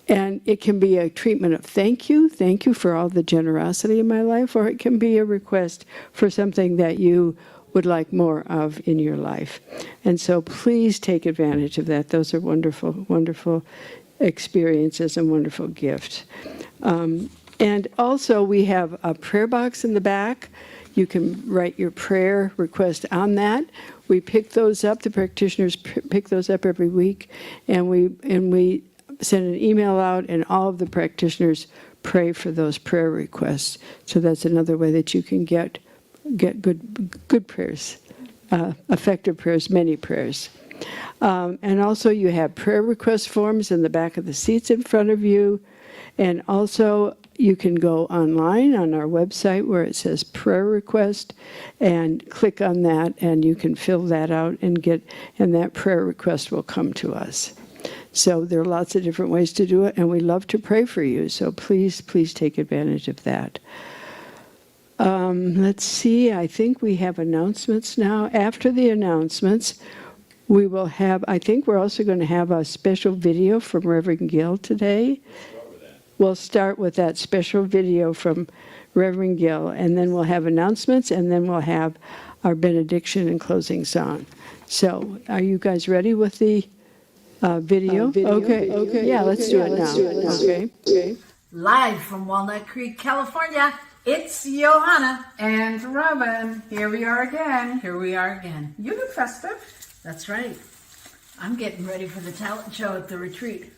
And it can be a treatment of thank you for all the generosity in my life, or it can be a request for something that you would like more of in your life. And so please take advantage of that. Those are wonderful, wonderful experiences and wonderful gifts. And also we have a prayer box in the back. You can write your prayer request on that. We pick those up, the practitioners pick those up every week, and we send an email out, and all of the practitioners pray for those prayer requests. So that's another way that you can get good prayers, effective prayers, many prayers. And also you have prayer request forms in the back of the seats in front of you. And also you can go online on our website where it says prayer request and click on that, and you can fill that out and that prayer request will come to us. So there are lots of different ways to do it, and we love to pray for you. So please, please take advantage of that. Let's see, I think we have announcements now. After the announcements, we will have, I think we're also going to have a special video from Reverend Gill today. We'll start with that special video from Reverend Gill, and then we'll have announcements, and then we'll have our benediction and closing song. So are you guys ready with the video? Okay. Yeah, let's do it now. Okay. Live from Walnut Creek, California, it's Johanna. And Robin, here we are again. Here we are again. You look festive. That's right. I'm getting ready for the talent show at the retreat.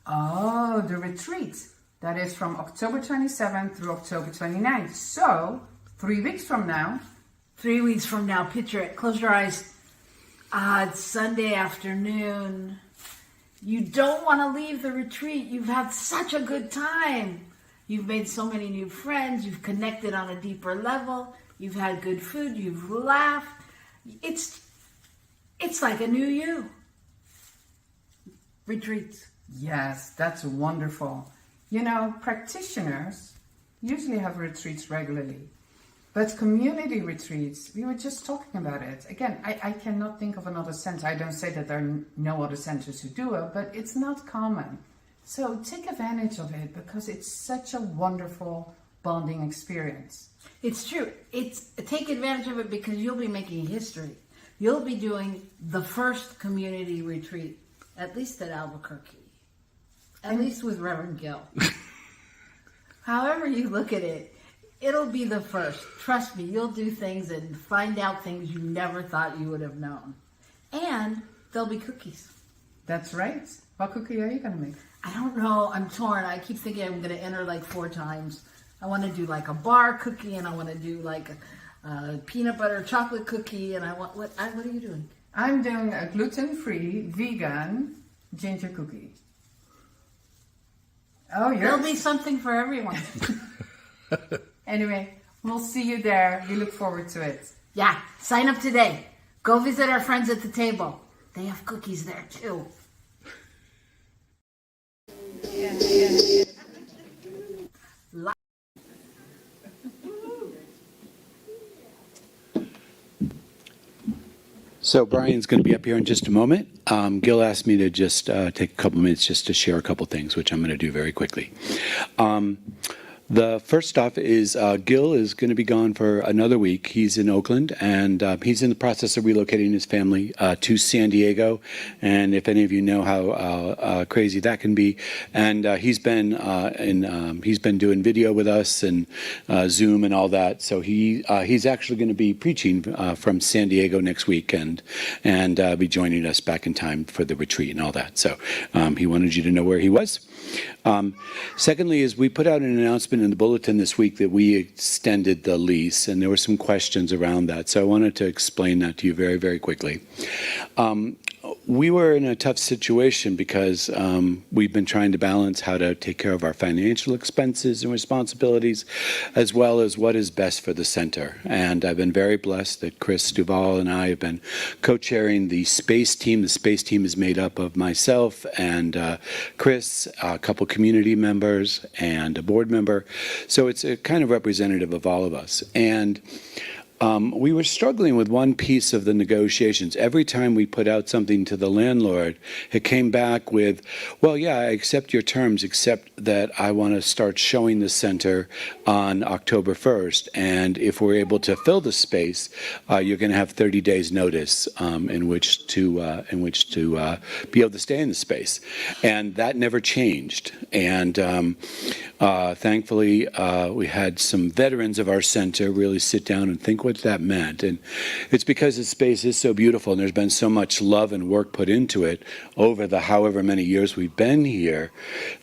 Oh, the retreat. That is from October 27th through October 29th. So, 3 weeks from now. 3 weeks from now, picture it. Close your eyes. It's Sunday afternoon. You don't want to leave the retreat. You've had such a good time. You've made so many new friends. You've connected on a deeper level. You've had good food. You've laughed. It's like a new you. Retreats. Yes, that's wonderful. You know, practitioners usually have retreats regularly. But community retreats, we were just talking about it. Again, I cannot think of another center. I don't say that there are no other centers who do it, but it's not common. So take advantage of it because it's such a wonderful bonding experience. It's true. Take advantage of it because you'll be making history. You'll be doing the first community retreat, at least at Albuquerque. At least with Reverend Gill. However you look at it, it'll be the first. Trust me, you'll do things and find out things you never thought you would have known. And there'll be cookies. That's right. What cookie are you going to make? I don't know. I'm torn. I keep thinking I'm going to enter like 4 times. I want to do like a bar cookie, and I want to do like a peanut butter chocolate cookie, and I want what are you doing? I'm doing a gluten-free, vegan ginger cookie. Oh, There'll be something for everyone. Anyway, we'll see you there. We look forward to it. Yeah, sign up today. Go visit our friends at the table. They have cookies there too. So Brian's going to be up here in just a moment. Gil asked me to just take a couple minutes just to share a couple things, which I'm going to do very quickly. The first off is Gil is going to be gone for another week. He's in Oakland, and he's in the process of relocating his family to San Diego. And if any of you know how crazy that can be, and he's been doing video with us and Zoom and all that. So he's actually going to be preaching from San Diego next week and be joining us back in time for the retreat and all that. So he wanted you to know where he was. Secondly, is we put out an announcement in the bulletin this week that we extended the lease, and there were some questions around that. So I wanted to explain that to you very, very quickly. we were in a tough situation because we've been trying to balance how to take care of our financial expenses and responsibilities, as well as what is best for the center. And I've been very blessed that Chris Duval and I have been co-chairing the space team. The space team is made up of myself and Chris, a couple community members, and a board member. So it's a kind of representative of all of us. And we were struggling with one piece of the negotiations. Every time we put out something to the landlord, it came back with, well, yeah, I accept your terms, except that I want to start showing the center on October 1st. And if we're able to fill the space, you're going to have 30 days notice in which to be able to stay in the space. And that never changed. And thankfully, we had some veterans of our center really sit down and think what that meant. And it's because the space is so beautiful and there's been so much love and work put into it over the however many years we've been here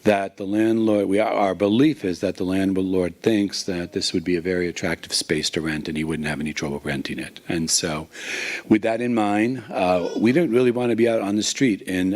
that the landlord, our belief is that the landlord thinks that this would be a very attractive space to rent and he wouldn't have any trouble renting it. And so with that in mind, we don't really want to be out on the street in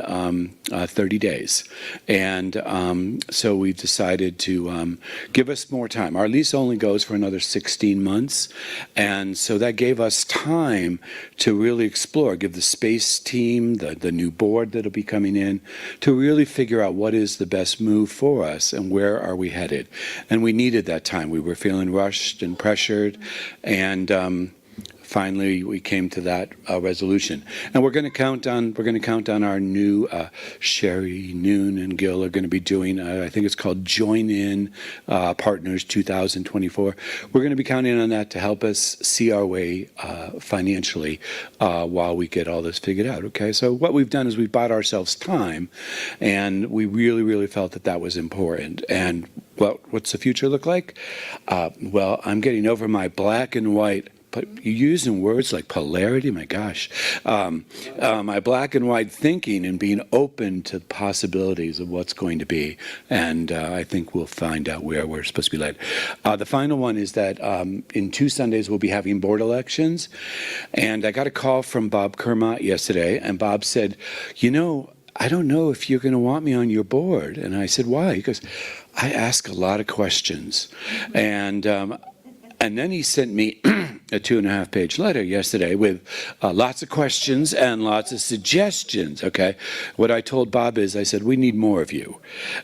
30 days. And so we've decided to give us more time. Our lease only goes for another 16 months. And so that gave us time to really explore, give the space team, the new board that'll be coming in, to really figure out what is the best move for us and where are we headed. And we needed that time. We were feeling rushed and pressured. And finally, we came to that resolution, and we're going to count on our new Sherry, Noon, and Gil are going to be doing. I think it's called Join In Partners 2024. We're going to be counting on that to help us see our way financially while we get all this figured out. Okay, so what we've done is we bought ourselves time, and we really, really felt that that was important. And what's the future look like? Well, I'm getting over my black and white. But you're using words like polarity, my gosh. My black and white thinking and being open to possibilities of what's going to be. And I think we'll find out where we're supposed to be led. The final one is that in 2 Sundays we'll be having board elections. And I got a call from Bob Kermott yesterday, and Bob said, you know, I don't know if you're going to want me on your board. And I said, why? He goes, I ask a lot of questions. And then he sent me a 2.5-page letter yesterday with lots of questions and lots of suggestions, okay? What I told Bob is, I said, we need more of you.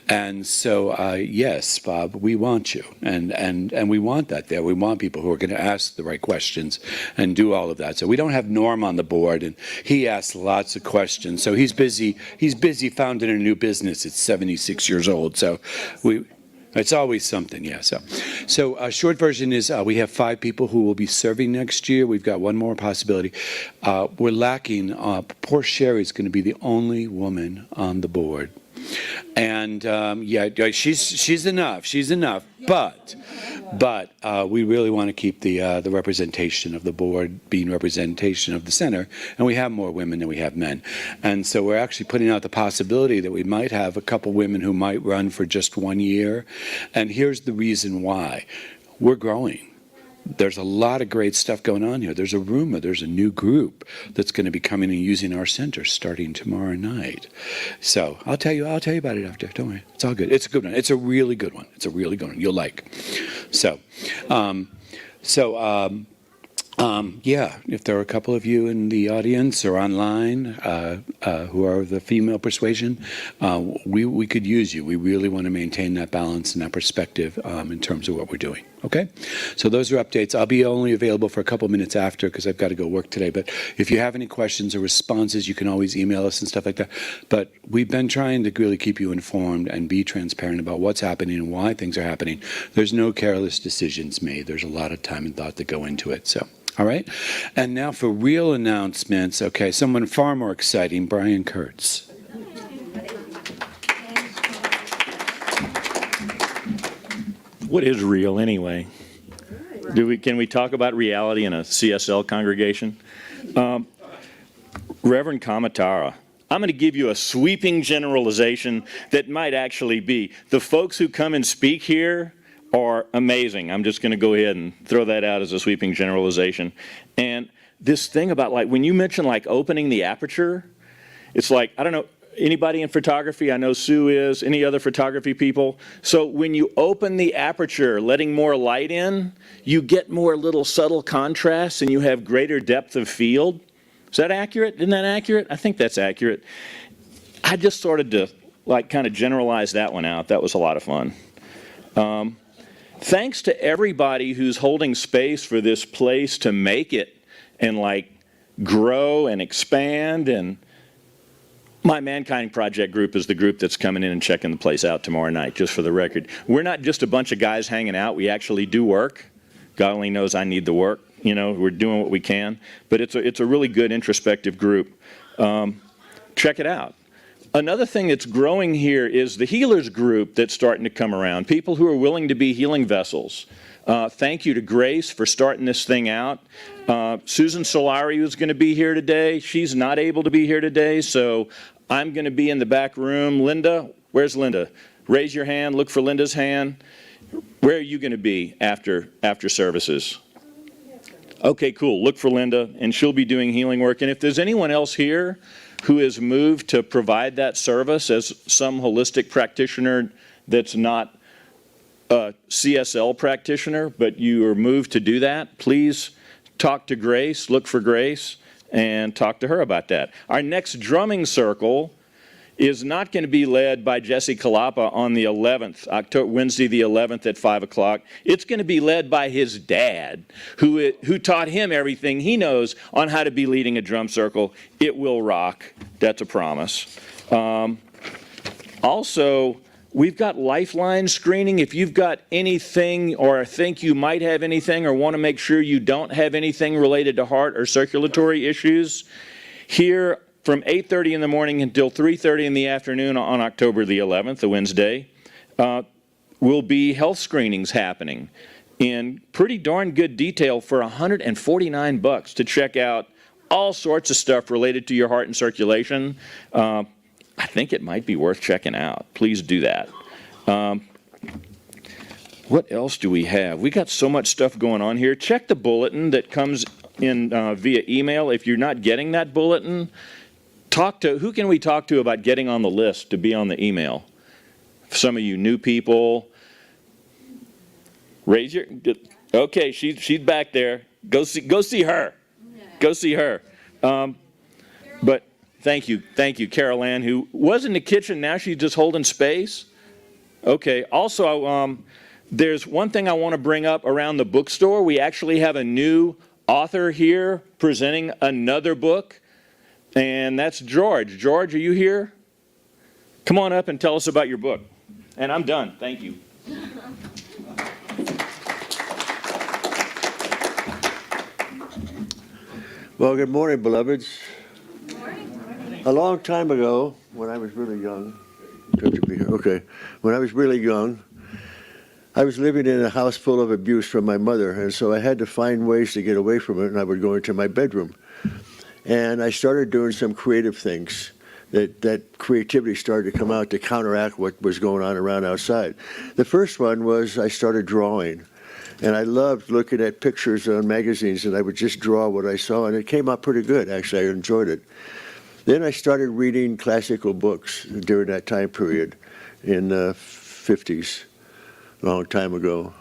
And so, yes, Bob, we want you. And we want that there. We want people who are going to ask the right questions and do all of that. So we don't have Norm on the board, and he asks lots of questions. So he's busy founding a new business. It's 76 years old. So it's always something, yeah. So short version is we have 5 people who will be serving next year. We've got one more possibility. We're lacking. Poor Sherry's going to be the only woman on the board. And yeah, she's enough. She's enough. But we really want to keep the representation of the board being representation of the center, and we have more women than we have men. And so we're actually putting out the possibility that we might have a couple women who might run for just 1 year. And here's the reason why. We're growing. There's a lot of great stuff going on here. There's a rumor, there's a new group that's going to be coming and using our center starting tomorrow night. So I'll tell you about it after. Don't worry. It's all good. It's a good one. It's a really good one. It's a really good one. You'll like. So, yeah, if there are a couple of you in the audience or online who are of the female persuasion, we could use you. We really want to maintain that balance and that perspective in terms of what we're doing. Okay? So those are updates. I'll be only available for a couple minutes after because I've got to go work today. But if you have any questions or responses, you can always email us and stuff like that. But we've been trying to really keep you informed and be transparent about what's happening and why things are happening. There's no careless decisions made. There's a lot of time and thought that go into it. So. All right. And now for real announcements. Okay, someone far more exciting, Brian Kurtz. What is real anyway? Can we talk about reality in a CSL congregation? Reverend Kamatara, I'm going to give you a sweeping generalization that might actually be the folks who come and speak here are amazing. I'm just going to go ahead and throw that out as a sweeping generalization. And this thing about, like, when you mention like opening the aperture, It's like, I don't know, anybody in photography? I know Sue is. Any other photography people? So when you open the aperture, letting more light in, you get more little subtle contrasts and you have greater depth of field. Is that accurate? Isn't that accurate? I think that's accurate. I just started to like kind of generalize that one out. That was a lot of fun. Thanks to everybody who's holding space for this place to make it and like grow and expand. And my Mankind Project group is the group that's coming in and checking the place out tomorrow night, just for the record. We're not just a bunch of guys hanging out. We actually do work. God only knows I need the work. You know, we're doing what we can. But it's a really good introspective group. Check it out. Another thing that's growing here is the healers group that's starting to come around, people who are willing to be healing vessels. Thank you to Grace for starting this thing out. Susan Solari was going to be here today. She's not able to be here today, so I'm going to be in the back room. Linda, where's Linda? Raise your hand. Look for Linda's hand. Where are you going to be after services? Okay, cool. Look for Linda, and she'll be doing healing work. And if there's anyone else here who is moved to provide that service as some holistic practitioner that's not a CSL practitioner, but you are moved to do that, please talk to Grace, look for Grace, and talk to her about that. Our next drumming circle is not going to be led by Jesse Kalapa on the 11th, Wednesday the 11th at 5 o'clock. It's going to be led by his dad, who taught him everything he knows on how to be leading a drum circle. It will rock. That's a promise. Also, we've got Lifeline screening. If you've got anything or think you might have anything or want to make sure you don't have anything related to heart or circulatory issues, here from 8:30 in the morning until 3:30 in the afternoon on October the 11th, the Wednesday, will be health screenings happening in pretty darn good detail for $149 to check out all sorts of stuff related to your heart and circulation. I think it might be worth checking out. Please do that. What else do we have? We got so much stuff going on here. Check the bulletin that comes in via email. If you're not getting that bulletin, who can we talk to about getting on the list to be on the email? Some of you new people, raise your, okay, she's back there. Go see her. Go see her. But thank you, Carol Ann, who was in the kitchen. Now she's just holding space. Okay. Also, there's one thing I want to bring up around the bookstore. We actually have a new author here presenting another book. And that's George. George, are you here? Come on up and tell us about your book. And I'm done. Thank you. Well, good morning, beloveds. Good morning. A long time ago, when I was really young, good to be here. Okay. When I was really young, I was living in a house full of abuse from my mother, and so I had to find ways to get away from it, and I would go into my bedroom. And I started doing some creative things. That creativity started to come out to counteract what was going on around outside. The first one was I started drawing. And I loved looking at pictures on magazines, and I would just draw what I saw, and it came out pretty good, actually. I enjoyed it. Then I started reading classical books during that time period in the 50s, a long time ago.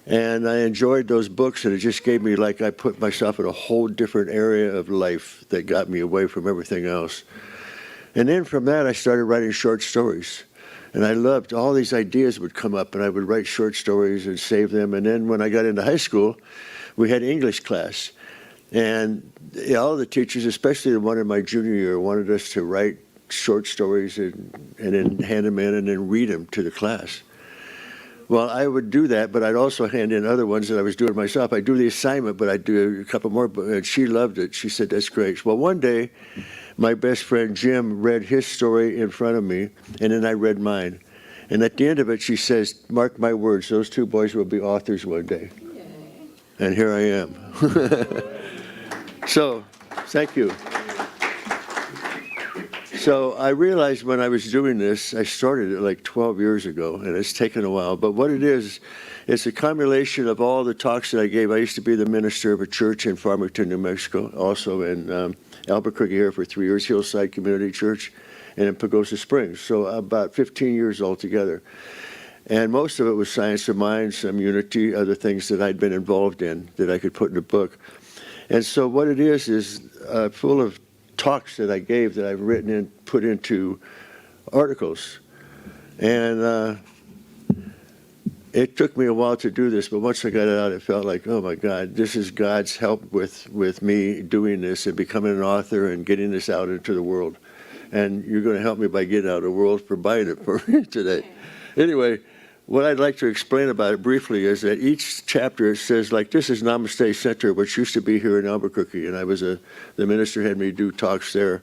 And I enjoyed those books, and it just gave me, like, I put myself in a whole different area of life that got me away from everything else. And then from that, I started writing short stories. And I loved all these ideas would come up, and I would write short stories and save them. And then when I got into high school, we had English class. And all the teachers, especially the one in my junior year, wanted us to write short stories and then hand them in and then read them to the class. Well, I would do that, but I'd also hand in other ones that I was doing myself. I'd do the assignment, but I'd do a couple more, and she loved it. She said, that's great. Well, one day, my best friend Jim read his story in front of me, and then I read mine. And at the end of it, she says, mark my words, those two boys will be authors one day. And here I am. So, thank you. So I realized when I was doing this, I started it like 12 years ago, and it's taken a while. But what it is It's a combination of all the talks that I gave. I used to be the minister of a church in Farmington, New Mexico, also in Albuquerque here for 3 years, Hillside Community Church, and in Pagosa Springs. So about 15 years altogether. And most of it was Science of Mind, some Unity, other things that I'd been involved in that I could put in a book. And so what it is full of talks that I gave that I've written and put into articles. And it took me a while to do this, but once I got it out, it felt like, oh my God, this is God's help with me doing this and becoming an author and getting this out into the world. And you're going to help me by getting out of the world for buying it for me today. Anyway, what I'd like to explain about it briefly is that each chapter says, like, this is Namaste Center, which used to be here in Albuquerque, and I was the minister had me do talks there.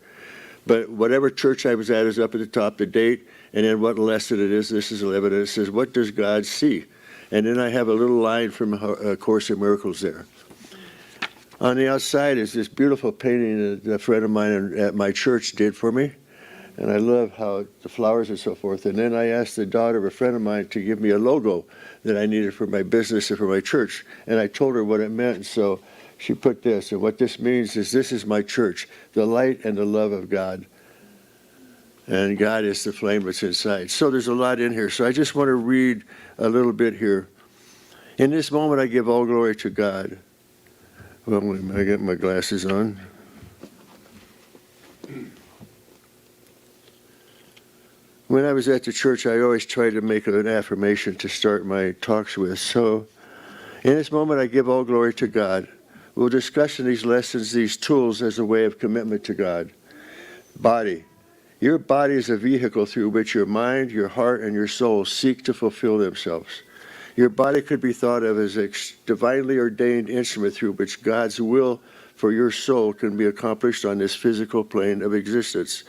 But whatever church I was at is up at the top, the date, and then what lesson it is. This is 11, and it says, what does God see? And then I have a little line from A Course in Miracles there. On the outside is this beautiful painting that a friend of mine at my church did for me. And I love how the flowers and so forth. And then I asked the daughter of a friend of mine to give me a logo that I needed for my business and for my church. And I told her what it meant. And so she put this. And what this means is this is my church, the light and the love of God. And God is the flame that's inside. So there's a lot in here. So I just want to read a little bit here. In this moment, I give all glory to God. Well, I get my glasses on. When I was at the church, I always tried to make an affirmation to start my talks with. So, in this moment, I give all glory to God. We'll discuss in these lessons these tools as a way of commitment to God. Body. Your body is a vehicle through which your mind, your heart, and your soul seek to fulfill themselves. Your body could be thought of as a divinely ordained instrument through which God's will for your soul can be accomplished on this physical plane of existence.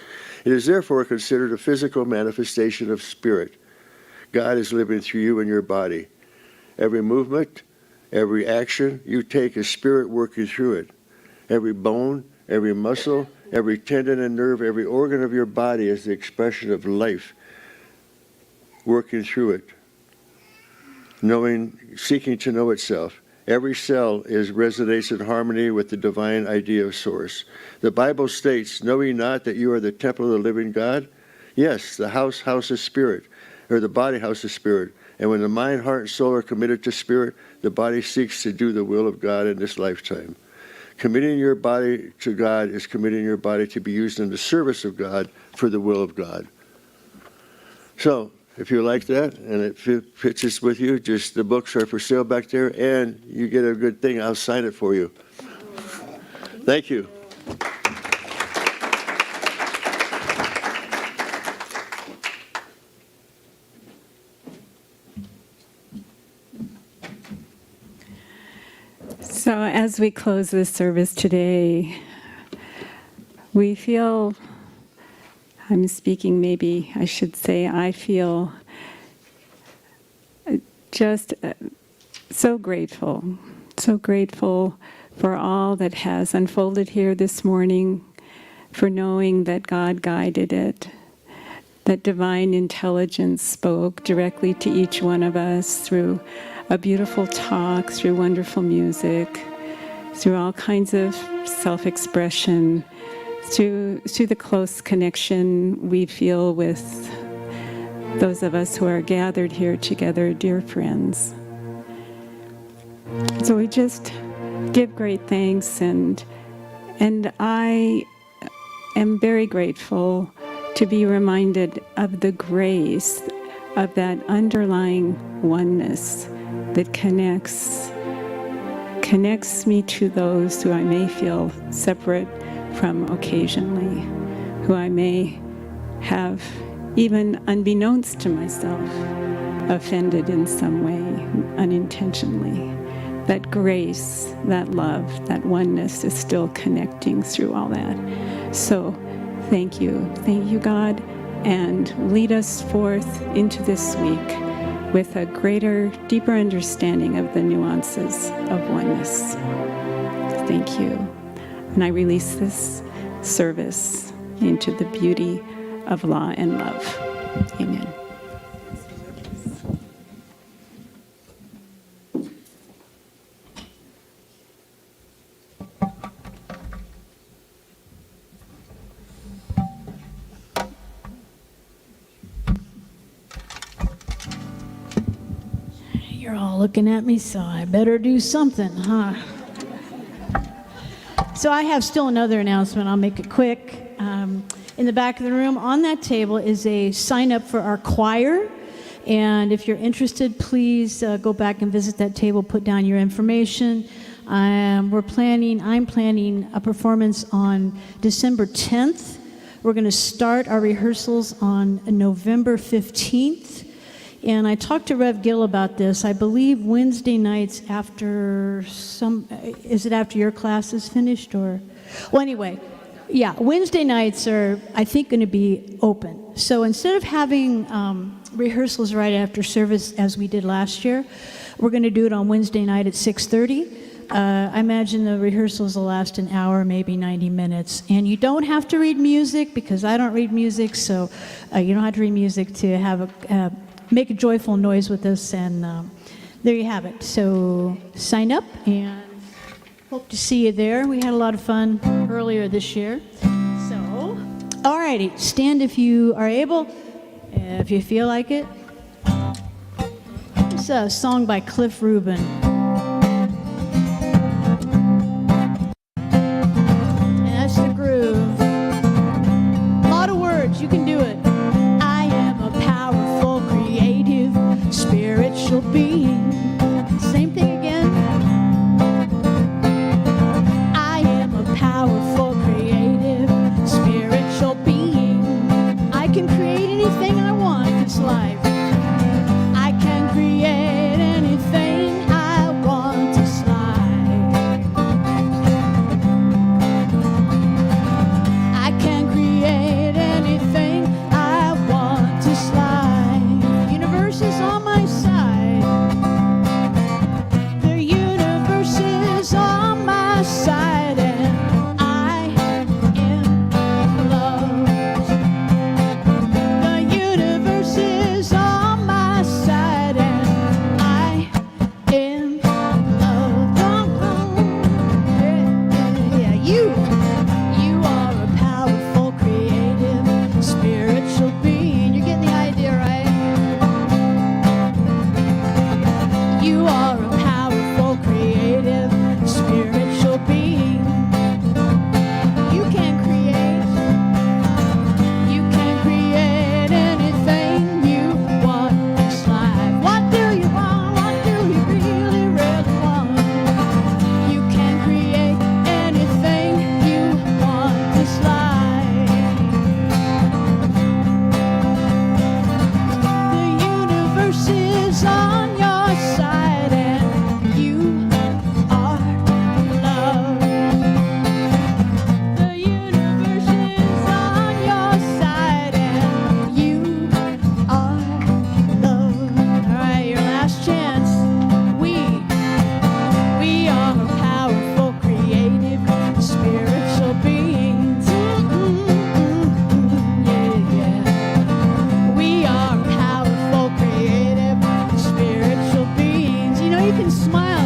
It is therefore considered a physical manifestation of spirit. God is living through you and your body. Every movement, every action you take is spirit working through it. Every bone, every muscle, every tendon and nerve, every organ of your body is the expression of life working through it, seeking to know itself. Every cell resonates in harmony with the divine idea of source. The Bible states, know ye not that you are the temple of the living God? Yes, the house is spirit, or the body house is spirit. And when the mind, heart, and soul are committed to spirit, the body seeks to do the will of God in this lifetime. Committing your body to God is committing your body to be used in the service of God for the will of God. So, if you like that and it fits with you, just the books are for sale back there, and you get a good thing. I'll sign it for you. Thank you. So as we close this service today, we feel, I'm speaking, maybe I should say, I feel just so grateful for all that has unfolded here this morning, for knowing that God guided it, that divine intelligence spoke directly to each one of us through a beautiful talk, through wonderful music, through all kinds of self-expression, through the close connection we feel with those of us who are gathered here together, dear friends. So we just give great thanks, and I am very grateful to be reminded of the grace of that underlying oneness that connects me to those who I may feel separate from occasionally, who I may have, even unbeknownst to myself, offended in some way, unintentionally. That grace, that love, that oneness is still connecting through all that. So thank you, God, and lead us forth into this week with a greater, deeper understanding of the nuances of oneness. Thank you. And I release this service into the beauty of law and love. Amen. You're all looking at me, so I better do something, huh? So I have still another announcement. I'll make it quick. In the back of the room, on that table, is a sign up for our choir. And if you're interested, please go back and visit that table, put down your information. I'm planning a performance on December 10th. We're going to start our rehearsals on November 15th. And I talked to Rev Gill about this. I believe Wednesday nights after is it after your class is finished or? Well, anyway, yeah, Wednesday nights are, I think, going to be open. So instead of having rehearsals right after service as we did last year, we're going to do it on Wednesday night at 6:30. I imagine the rehearsals will last an hour, maybe 90 minutes. And you don't have to read music, because I don't read music, so you don't have to read music to have make a joyful noise with us, and there you have it. So sign up, and hope to see you there. We had a lot of fun earlier this year. So, all righty, stand if you are able, if you feel like it. It's a song by Cliff Rubin. And that's the groove. A lot of words, you can do it. I am a powerful, creative, spiritual being. Same thing again. I am a powerful, creative, spiritual being. I can create anything I want in this life. I can create anything I want this life. I can create anything I want this life. Universe is on my side. The universe is on my side, and I am loved. The universe is on my side, and I am loved. Yeah, you are a powerful, creative, spiritual being. You're getting the idea, right? You are a powerful, creative, spiritual being. You can create anything you want in this life. What do you want? What do you really, really want? You can create anything you want in this life. The universe is on your side, and you are loved. The universe is on your side, and you are loved. All right, your last chance. We are powerful, creative, spiritual beings. Yeah. We are powerful, creative, spiritual beings. You know, you can smile